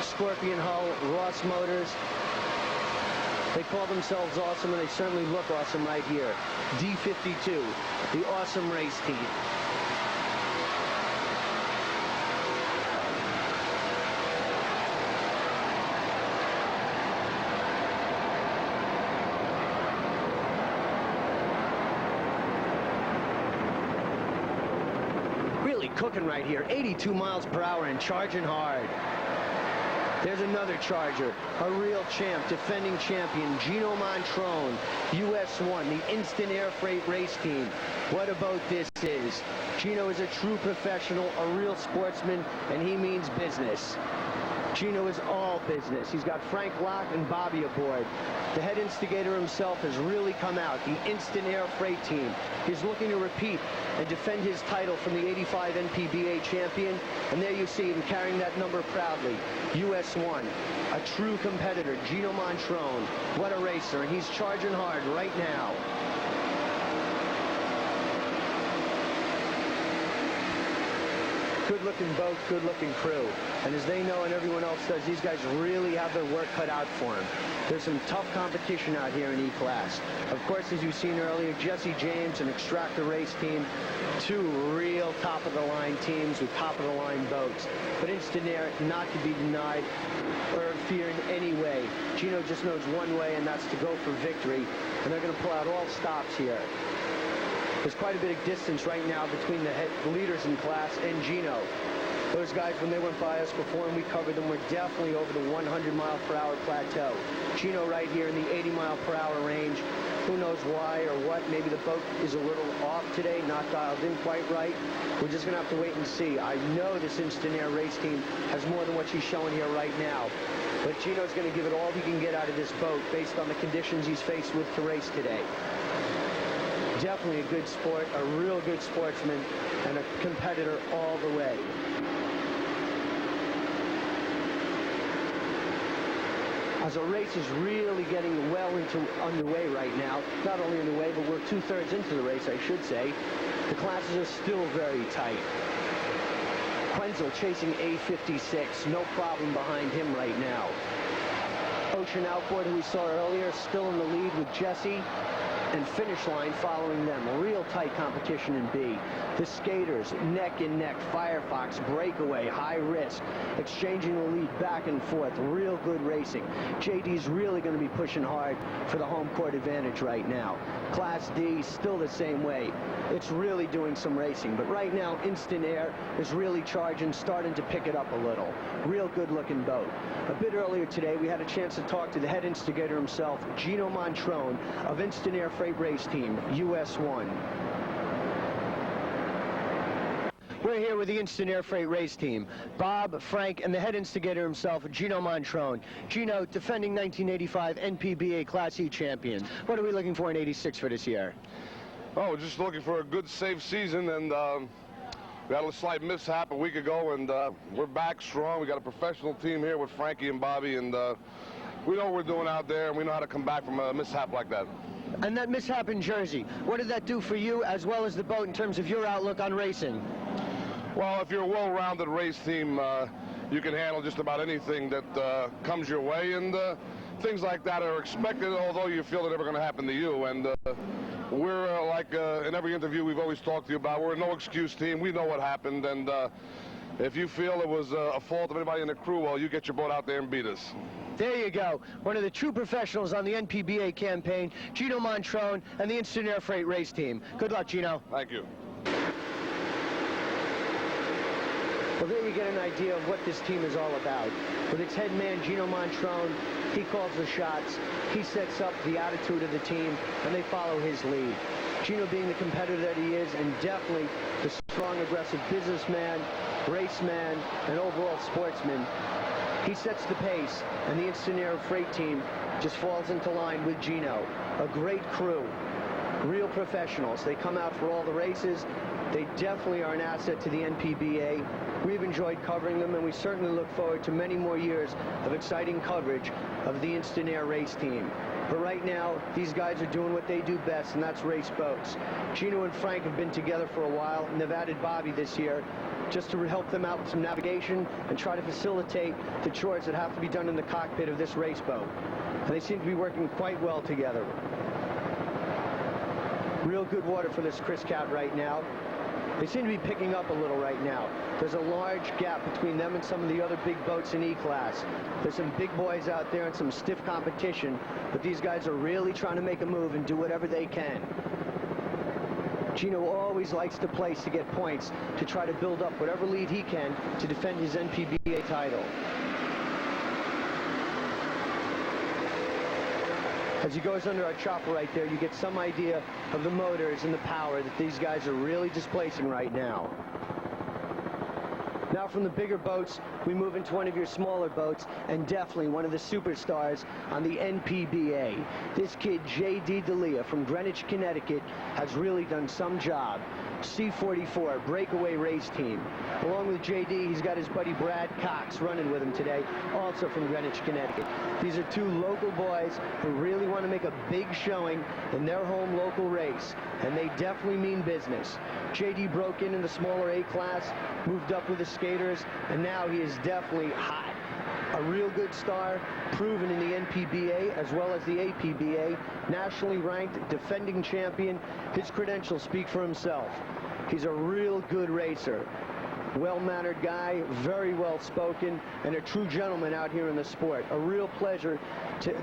A: Scorpion hull, Ross Motors. They call themselves awesome, and they certainly look awesome right here. D52, the Awesome Race Team. Cooking right here, 82 miles per hour and charging hard. There's another charger, a real champ, defending champion, Gino Montrone, US1, the Instant Air Freight Race Team. What a boat this is. Gino is a true professional, a real sportsman, and he means business. Gino is all business. He's got Frank Locke and Bobby aboard. The head instigator himself has really come out, the Instant Air Freight Team. He's looking to repeat and defend his title from the 85 NPBA champion. And there you see him carrying that number proudly. US1, a true competitor, Gino Montrone. What a racer, and he's charging hard right now. Good-looking boat, good-looking crew. And as they know and everyone else does, these guys really have their work cut out for them. There's some tough competition out here in E-Class. Of course, as you've seen earlier, Jesse James and Extractor Race Team, two real top-of-the-line teams with top-of-the-line boats. But Instant Air, not to be denied or feared in any way. Gino just knows one way, and that's to go for victory. And they're going to pull out all stops here. There's quite a bit of distance right now between the leaders in class and Gino. Those guys, when they went by us before and we covered them, were definitely over the 100-mile-per-hour plateau. Gino right here in the 80-mile-per-hour range. Who knows why or what? Maybe the boat is a little off today, not dialed in quite right. We're just going to have to wait and see. I know this Instant Air Race Team has more than what she's showing here right now. But Gino's going to give it all he can get out of this boat based on the conditions he's faced with to race today. Definitely a good sport, a real good sportsman, and a competitor all the way. As a race is really getting well underway right now, not only underway, but we're 2/3 into the race, I should say. The classes are still very tight. Quenzel chasing A56, no problem behind him right now. Ocean Outboard, who we saw earlier, still in the lead with Jesse, and Finish Line following them. Real tight competition in B. The skaters, neck and neck. Firefox, Breakaway, High Risk, exchanging the lead back and forth. Real good racing. JD's really going to be pushing hard for the home court advantage right now. Class D, still the same way. It's really doing some racing, but right now Instant Air is really charging, starting to pick it up a little. Real good looking boat. A bit earlier today, we had a chance to talk to the head instigator himself, Gino Montrone of Instant Air Freight Race Team, US 1. We're here with the Instant Air Freight Race Team. Bob, Frank, and the head instigator himself, Gino Montrone. Gino, defending 1985 NPBA Class E champion. What are we looking for in 86 for this year?
F: Oh, just looking for a good, safe season, and we had a slight mishap a week ago, and we're back strong. We got a professional team here with Frankie and Bobby, and we know what we're doing out there, and we know how to come back from a mishap like that.
A: And that mishap in Jersey, what did that do for you as well as the boat in terms of your outlook on racing?
F: Well, if you're a well-rounded race team, you can handle just about anything that comes your way, and things like that are expected, although you feel they're never going to happen to you. And we're like in every interview we've always talked to you about, we're a no-excuse team. We know what happened, and if you feel it was a fault of anybody in the crew, well, you get your boat out there and beat us.
A: There you go. One of the true professionals on the NPBA campaign, Gino Montrone and the Instant Air Freight Race Team. Good luck, Gino.
F: Thank you.
A: Well, there you get an idea of what this team is all about. With its head man, Gino Montrone, he calls the shots, he sets up the attitude of the team, and they follow his lead. Gino being the competitor that he is, and definitely the strong, aggressive businessman, raceman, and overall sportsman, he sets the pace, and the Instant Air Freight Team just falls into line with Gino. A great crew, real professionals. They come out for all the races. They definitely are an asset to the NPBA. We've enjoyed covering them, and we certainly look forward to many more years of exciting coverage of the Instant Air Race Team. But right now, these guys are doing what they do best, and that's race boats. Gino and Frank have been together for a while, and they've added Bobby this year just to help them out with some navigation and try to facilitate the chores that have to be done in the cockpit of this race boat. And they seem to be working quite well together. Real good water for this Chris Cat right now. They seem to be picking up a little right now. There's a large gap between them and some of the other big boats in E-Class. There's some big boys out there and some stiff competition, but these guys are really trying to make a move and do whatever they can. Gino always likes to place to get points to try to build up whatever lead he can to defend his NPBA title. As he goes under our chopper right there, you get some idea of the motors and the power that these guys are really displaying right now. Now from the bigger boats, we move into one of your smaller boats, and definitely one of the superstars on the NPBA. This kid, J.D. D'Elia from Greenwich, Connecticut, has really done some job. C-44, Breakaway Race Team. Along with J.D., he's got his buddy Brad Cox running with him today, also from Greenwich, Connecticut. These are two local boys who really want to make a big showing in their home local race, and they definitely mean business. J.D. broke in the smaller A-class, moved up with the skaters, and now he is definitely hot. A real good star, proven in the NPBA as well as the APBA, nationally ranked, defending champion. His credentials speak for himself. He's a real good racer. Well-mannered guy, very well-spoken, and a true gentleman out here in the sport. A real pleasure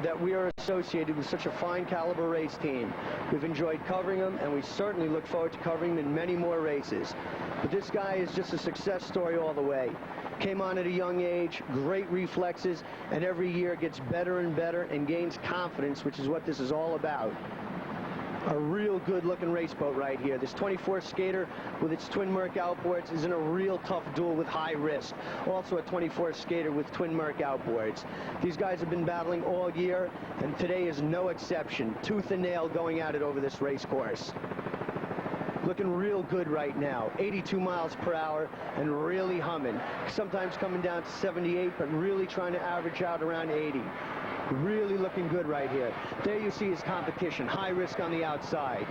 A: that we are associated with such a fine caliber race team. We've enjoyed covering him, and we certainly look forward to covering him in many more races. But this guy is just a success story all the way. Came on at a young age, great reflexes, and every year gets better and better and gains confidence, which is what this is all about. A real good-looking race boat right here. This 24 skater with its twin Merc outboards is in a real tough duel with High Risk. Also a 24 skater with twin Merc outboards. These guys have been battling all year, and today is no exception. Tooth and nail going at it over this race course. Looking real good right now. 82 miles per hour and really humming. Sometimes coming down to 78, but really trying to average out around 80. Really looking good right here. There you see his competition. High Risk on the outside.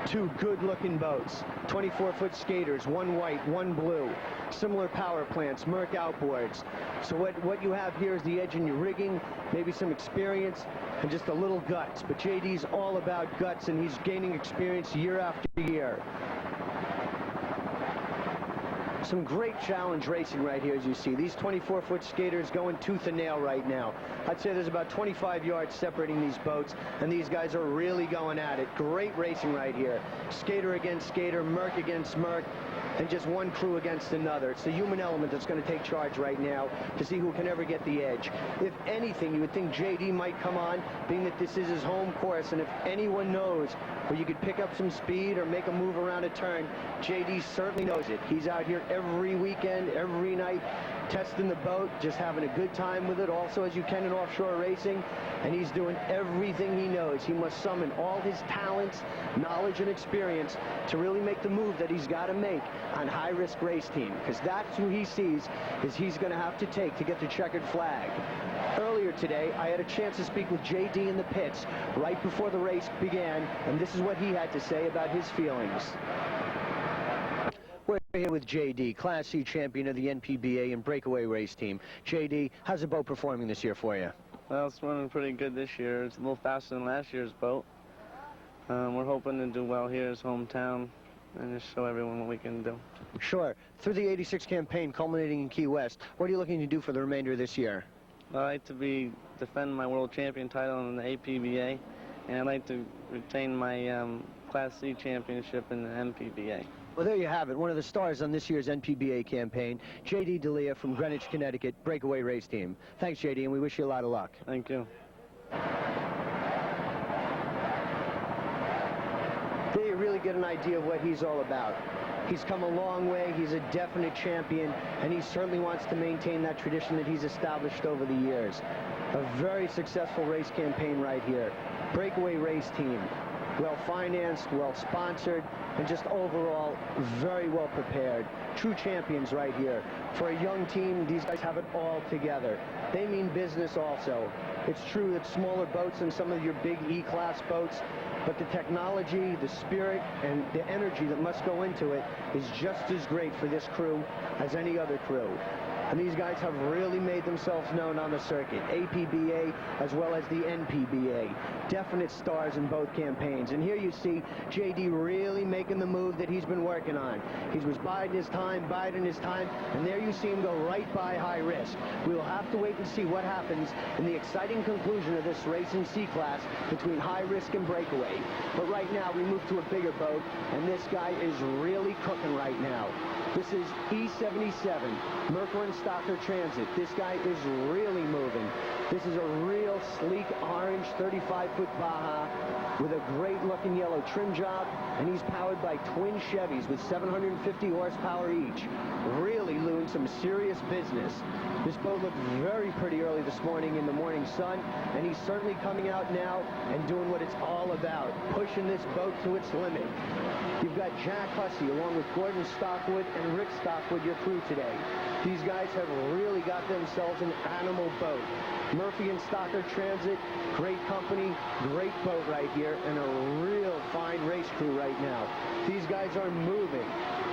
A: Two good-looking boats, 24-foot skaters, one white, one blue, similar power plants, Merc outboards. So what you have here is the edge in your rigging, maybe some experience, and just a little guts. But JD's all about guts, and he's gaining experience year after year. Some great challenge racing right here, as you see. These 24-foot skaters going tooth and nail right now. I'd say there's about 25 yards separating these boats, and these guys are really going at it. Great racing right here. Skater against skater, Merc against Merc, and just one crew against another. It's the human element that's going to take charge right now to see who can ever get the edge. If anything, you would think JD might come on, being that this is his home course, and if anyone knows where you could pick up some speed or make a move around a turn, JD certainly knows it. He's out here every weekend, every night, testing the boat, just having a good time with it, also as you can in offshore racing, and he's doing everything he knows. He must summon all his talents, knowledge, and experience to really make the move that he's got to make on high-risk race team, because that's who he sees is he's going to have to take to get the checkered flag. Earlier today, I had a chance to speak with JD in the pits right before the race began, and this is what he had to say about his feelings. We're here with JD, Class C champion of the NPBA and Breakaway race team. JD, how's the boat performing this year for you?
G: Well, it's running pretty good this year. It's a little faster than last year's boat. We're hoping to do well here as hometown and just show everyone what we can do.
A: Sure. Through the 86 campaign culminating in Key West, what are you looking to do for the remainder of this year?
G: I'd like to defend my world champion title in the APBA, and I'd like to retain my Class C championship in the NPBA.
A: Well, there you have it. One of the stars on this year's NPBA campaign, J.D. D'Elia from Greenwich, Connecticut, Breakaway race team. Thanks, J.D., and we wish you a lot of luck.
G: Thank you.
A: There you really get an idea of what he's all about. He's come a long way. He's a definite champion, and he certainly wants to maintain that tradition that he's established over the years. A very successful race campaign right here. Breakaway race team. Well-financed, well-sponsored, and just overall very well prepared. True champions right here. For a young team, these guys have it all together. They mean business also. It's true that smaller boats than some of your big E-Class boats, but the technology, the spirit, and the energy that must go into it is just as great for this crew as any other crew. And these guys have really made themselves known on the circuit, APBA as well as the NPBA. Definite stars in both campaigns. And here you see JD really making the move that he's been working on. He was biding his time, and there you see him go right by high risk. We'll have to wait and see what happens in the exciting conclusion of this race in C-Class between high risk and breakaway. But right now we move to a bigger boat, and this guy is really cooking right now. This is E77, Mercury and Stalker Transit. This guy is really moving. This is a real sleek orange 35-foot Baja with a great-looking yellow trim job, and he's powered by twin Chevys with 750 horsepower each. Really doing some serious business. This boat looked very pretty early this morning in the morning sun, and he's certainly coming out now and doing what it's all about, pushing this boat to its limit. You've got Jack Hussey along with Gordon Stockwood and Rick Stockwood, your crew today. These guys have really got themselves an animal boat. Murphy and Stalker Transit, great company, great boat right here, and a real fine race crew right now. These guys are moving.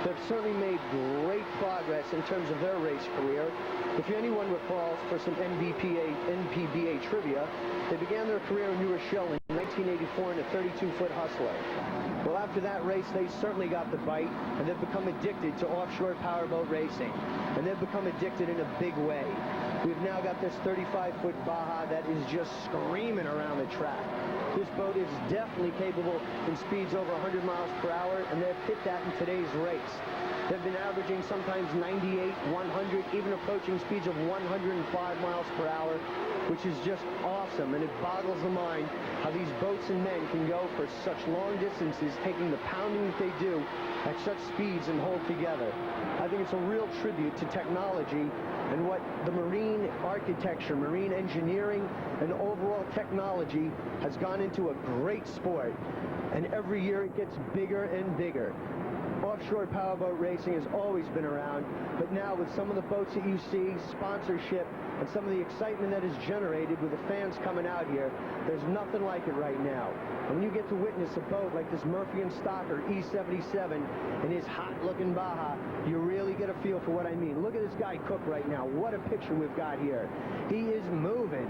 A: They've certainly made great progress in terms of their race career. If anyone recalls for some NPBA trivia, they began their career in New Rochelle in 1984 in a 32-foot Hustler. Well, after that race, they certainly got the bite, and they've become addicted to offshore powerboat racing. And they've become addicted in a big way. We've now got this 35-foot Baja that is just screaming around the track. This boat is definitely capable in speeds over 100 miles per hour, and they've hit that in today's race. They've been averaging sometimes 98, 100, even approaching speeds of 105 miles per hour, which is just awesome, and it boggles the mind how these boats and men can go for such long distances, taking the pounding that they do at such speeds and hold together. I think it's a real tribute to technology and what the marine architecture, marine engineering, and overall technology has gone into a great sport. And every year it gets bigger and bigger. Offshore powerboat racing has always been around, but now with some of the boats that you see, sponsorship, and some of the excitement that is generated with the fans coming out here, there's nothing like it right now. And when you get to witness a boat like this Murphy & Stalker E77 and his hot-looking Baja, you really get a feel for what I mean. Look at this guy Cook right now. What a picture we've got here. He is moving.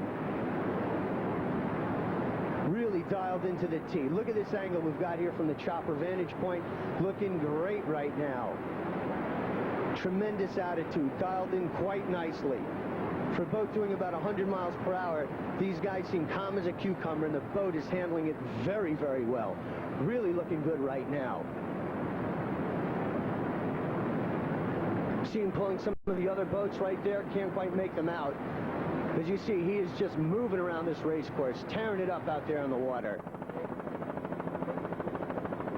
A: Really dialed into the tee. Look at this angle we've got here from the chopper vantage point. Looking great right now. Tremendous attitude. Dialed in quite nicely. For a boat doing about 100 miles per hour, these guys seem calm as a cucumber, and the boat is handling it very, very well. Really looking good right now. See him pulling some of the other boats right there. Can't quite make them out. As you see, he is just moving around this race course, tearing it up out there on the water.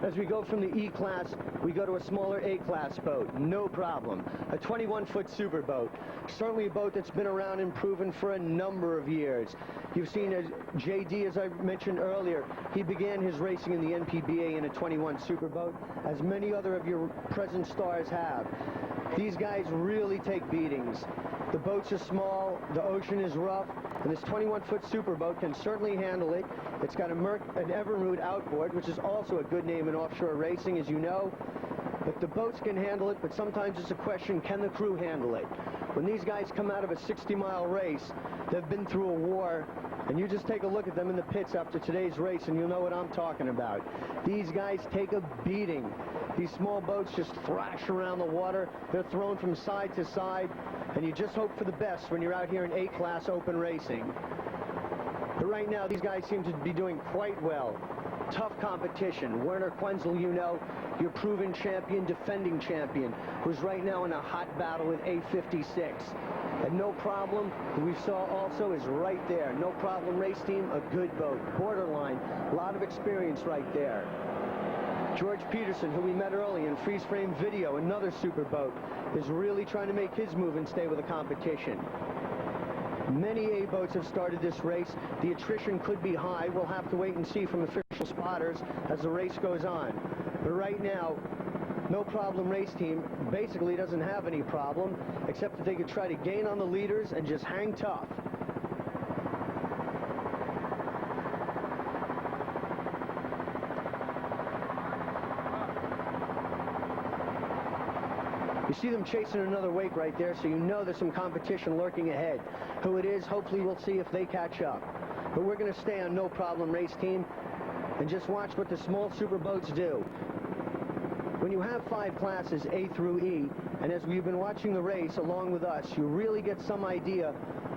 A: As we go from the E-Class, we go to a smaller A-Class boat, no problem. A 21-foot superboat. Certainly a boat that's been around and proven for a number of years. You've seen JD, as I mentioned earlier, he began his racing in the NPBA in a 21 superboat, as many other of your present stars have. These guys really take beatings. The boats are small, the ocean is rough, and this 21-foot superboat can certainly handle it. It's got an Everroot Outboard, which is also a good name in offshore racing, as you know. But the boats can handle it, but sometimes it's a question, can the crew handle it? When these guys come out of a 60-mile race, they've been through a war, and you just take a look at them in the pits after today's race, and you'll know what I'm talking about. These guys take a beating. These small boats just thrash around the water. They're thrown from side to side, and you just hope for the best when you're out here in A-Class open racing. But right now, these guys seem to be doing quite well. Tough competition. Werner Quenzel, you know, your proven champion, defending champion, who's right now in a hot battle with A56. And No Problem, who we saw also, is right there. No Problem race team, a good boat. Borderline, a lot of experience right there. George Peterson, who we met early in freeze frame video, another superboat, is really trying to make his move and stay with the competition. Many A-boats have started this race. The attrition could be high. We'll have to wait and see from official spotters as the race goes on. But right now, No Problem race team basically doesn't have any problem, except that they could try to gain on the leaders and just hang tough. You see them chasing another wake right there, so you know there's some competition lurking ahead. Who it is, hopefully we'll see if they catch up. But we're going to stay on No Problem race team and just watch what the small superboats do. When you have 5 classes, A through E, and as we've been watching the race along with us, you really get some idea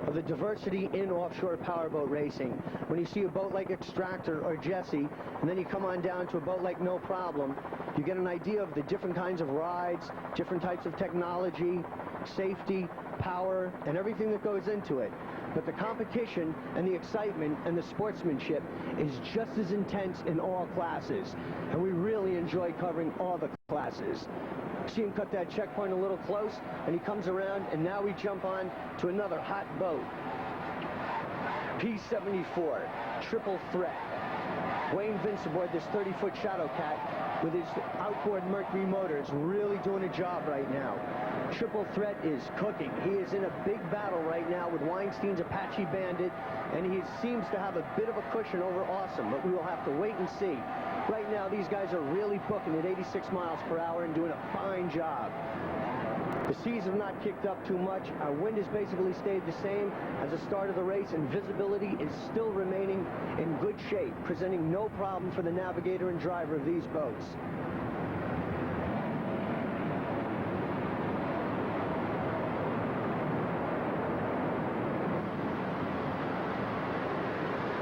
A: of the diversity in offshore powerboat racing. When you see a boat like Extractor or Jesse, and then you come on down to a boat like No Problem, you get an idea of the different kinds of rides, different types of technology, safety, power, and everything that goes into it. But the competition and the excitement and the sportsmanship is just as intense in all classes. And we really enjoy covering all the classes. See him cut that checkpoint a little close, and he comes around, and now we jump on to another hot boat. P-74, triple threat. Wayne Vince aboard this 30-foot Shadow Cat with his outboard Mercury motors, really doing a job right now. Triple threat is cooking. He is in a big battle right now with Weinstein's Apache Bandit, and he seems to have a bit of a cushion over Awesome, but we will have to wait and see. Right now, these guys are really booking at 86 miles per hour and doing a fine job. The seas have not kicked up too much. Our wind has basically stayed the same as the start of the race, and visibility is still remaining in good shape, presenting no problem for the navigator and driver of these boats.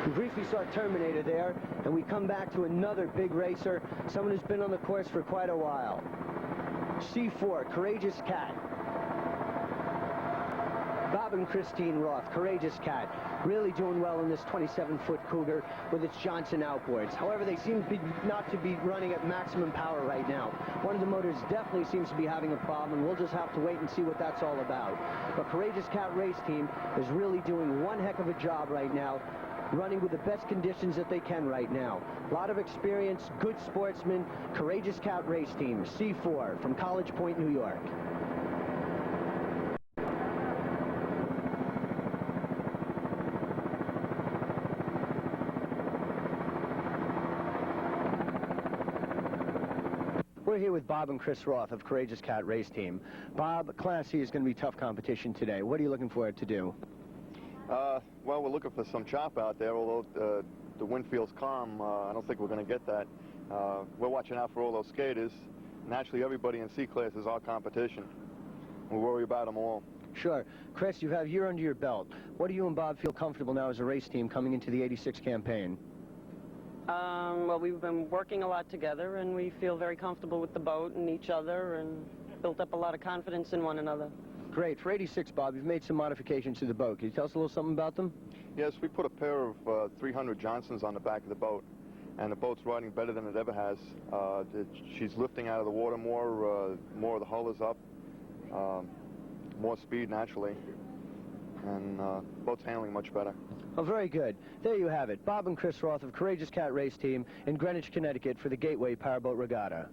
A: We briefly saw Terminator there, and we come back to another big racer, someone who's been on the course for quite a while. C4, Courageous Cat. Bob and Christine Roth, Courageous Cat, really doing well in this 27-foot Cougar with its Johnson outboards. However, they seem not to be running at maximum power right now. One of the motors definitely seems to be having a problem. We'll just have to wait and see what that's all about. But Courageous Cat race team is really doing one heck of a job right now running with the best conditions that they can right now. A lot of experience, good sportsmen, Courageous Cat Race Team, C4 from College Point, New York. We're here with Bob and Chris Roth of Courageous Cat Race Team. Bob, Class C is going to be tough competition today. What are you looking for it to do?
H: Well, we're looking for some chop out there, although the wind feels calm. I don't think we're going to get that. We're watching out for all those skaters. Naturally, everybody in C-Class is our competition. We worry about them all.
A: Sure. Chris, you have a year under your belt. What do you and Bob feel comfortable now as a race team coming into the 86 campaign?
I: Well, we've been working a lot together, and we feel very comfortable with the boat and each other, and built up a lot of confidence in one another.
A: Great. For 86, Bob, you've made some modifications to the boat. Can you tell us a little something about them?
H: Yes, we put a pair of 300 Johnsons on the back of the boat, and the boat's riding better than it ever has. She's lifting out of the water more. More of the hull is up, more speed naturally, and the boat's handling much better.
A: Oh, very good. There you have it. Bob and Chris Roth of Courageous Cat Race Team in Greenwich, Connecticut for the Gateway Powerboat Regatta.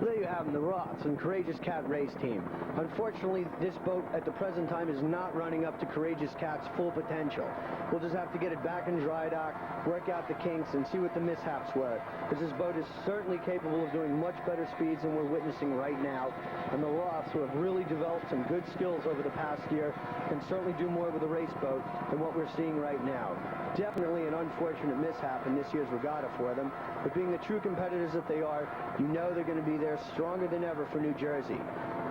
A: There you have them, the Roths and Courageous Cat Race Team. Unfortunately, this boat at the present time is not running up to Courageous Cat's full potential. We'll just have to get it back in dry dock, work out the kinks, and see what the mishaps were. Because this boat is certainly capable of doing much better speeds than we're witnessing right now. And the Roths, who have really developed some good skills over the past year, can certainly do more with a race boat than what we're seeing right now. Definitely an unfortunate mishap in this year's regatta for them. But being the true competitors that they are, you know they're going to be there stronger than ever for New Jersey.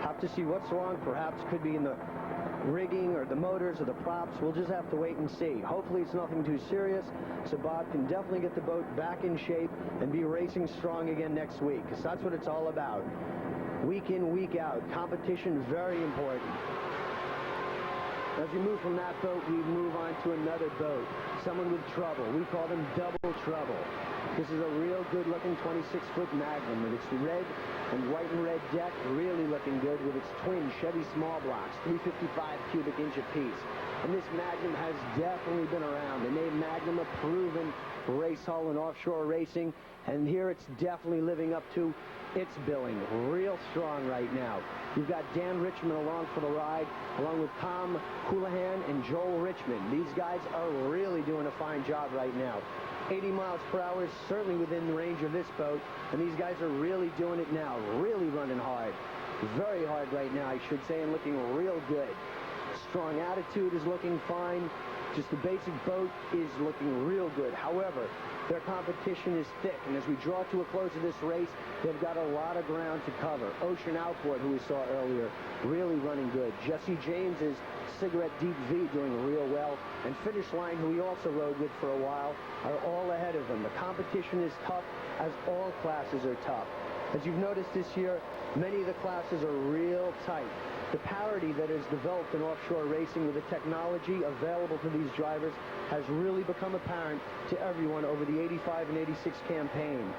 A: Have to see what's wrong. Perhaps could be in the rigging or the motors or the props. We'll just have to wait and see. Hopefully it's nothing too serious, so Bob can definitely get the boat back in shape and be racing strong again next week, because that's what it's all about. Week in, week out. Competition, very important. As we move from that boat, we move on to another boat. Someone with trouble. We call them Double Trouble. This is a real good-looking 26-foot Magnum with its red and white and red deck, really looking good with its twin Chevy small blocks, 355 cubic inch apiece. And this Magnum has definitely been around. The name Magnum, a proven race hull in offshore racing, and here it's definitely living up to its billing. Real strong right now. You've got Dan Richmond along for the ride, along with Tom Houlihan and Joel Richmond. These guys are really doing a fine job right now. 80 miles per hour is certainly within the range of this boat, and these guys are really doing it now, really running hard. Very hard right now, I should say, and looking real good. Strong attitude is looking fine. Just the basic boat is looking real good. However, their competition is thick, and as we draw to a close of this race, they've got a lot of ground to cover. Ocean Outboard, who we saw earlier, really running good. Jesse James's Cigarette Deep V doing real well, and Finish Line, who we also rode with for a while, are all ahead of them. The competition is tough, as all classes are tough. As you've noticed this year, many of the classes are real tight. The parity that is developed in offshore racing with the technology available to these drivers has really become apparent to everyone over the 85 and 86 campaign.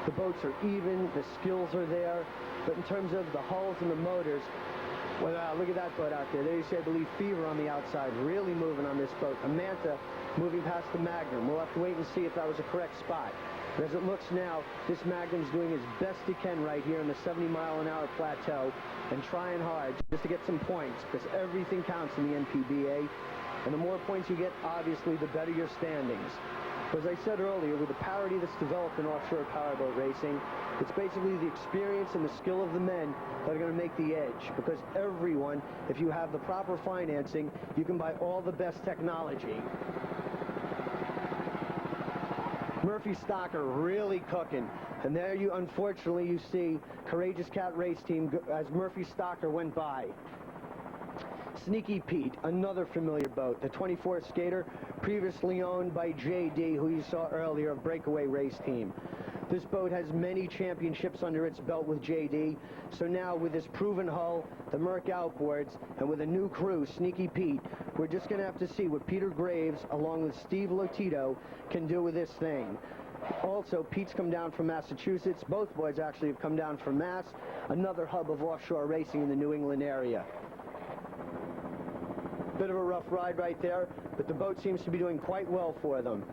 A: The boats are even, the skills are there, but in terms of the hulls and the motors, well, look at that boat out there. There you see, I believe, Fever on the outside, really moving on this boat. A Manta moving past the Magnum. We'll have to wait and see if that was a correct spot. But as it looks now, this Magnum's doing as best he can right here in the 70-mile-an-hour plateau and trying hard just to get some points, because everything counts in the NPBA. And the more points you get, obviously, the better your standings. As I said earlier, with the parity that's developed in offshore powerboat racing, it's basically the experience and the skill of the men that are going to make the edge. Because everyone, if you have the proper financing, you can buy all the best technology. Murphy Stalker really cooking. And there you, unfortunately, you see Courageous Cat Race Team as Murphy Stalker went by. Sneaky Pete, another familiar boat, the 24 skater, previously owned by J.D., who you saw earlier, of Breakaway Race Team. This boat has many championships under its belt with J.D., so now with this proven hull, the Merc outboards, and with a new crew, Sneaky Pete, we're just going to have to see what Peter Graves, along with Steve Lotito, can do with this thing. Also, Pete's come down from Massachusetts. Both boys actually have come down from Mass, another hub of offshore racing in the New England area. Bit of a rough ride right there, but the boat seems to be doing quite well for them.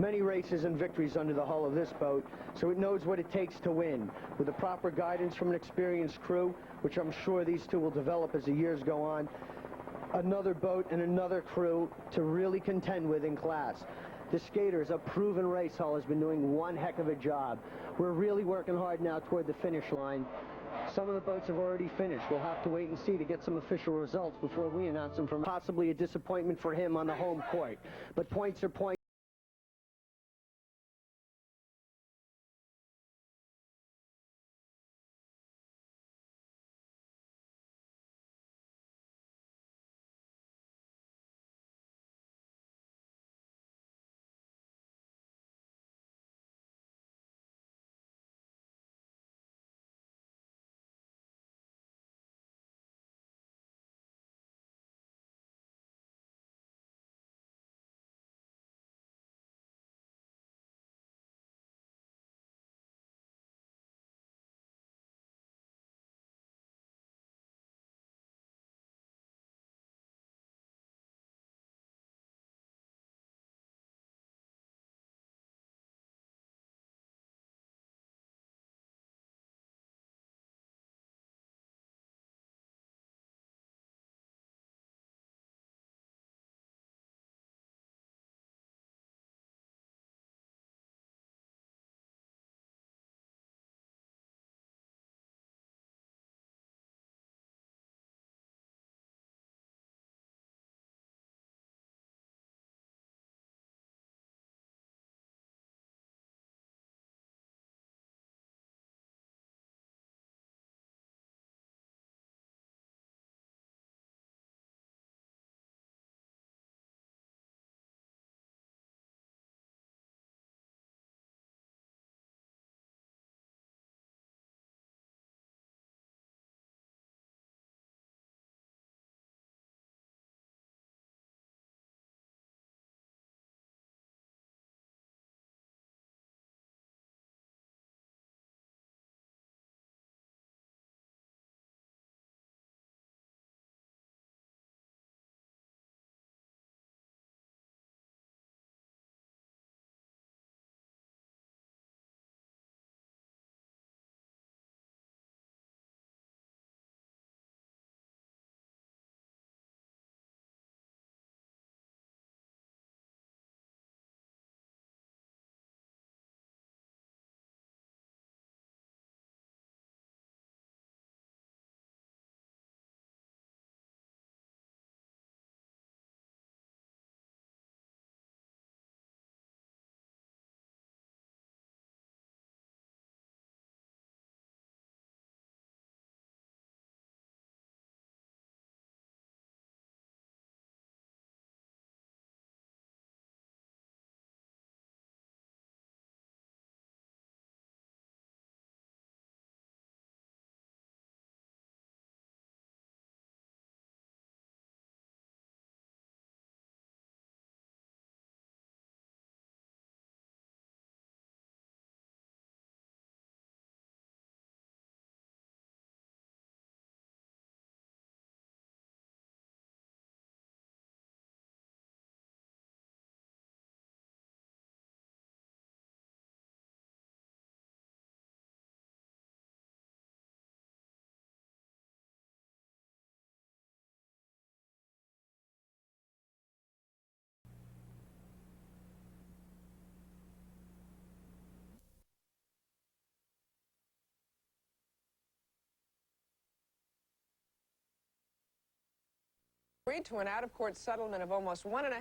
A: Many races and victories under the hull of this boat, so it knows what it takes to win. With the proper guidance from an experienced crew, which I'm sure these two will develop as the years go on, another boat and another crew to really contend with in class. The Skaters, a proven race hull, has been doing one heck of a job. We're really working hard now toward the finish line. Some of the boats have already finished. We'll have to wait and see to get some official results before we announce them. From possibly a disappointment for him on the home court. But points are points.
J: Agreed to an out-of-court settlement of almost $1.5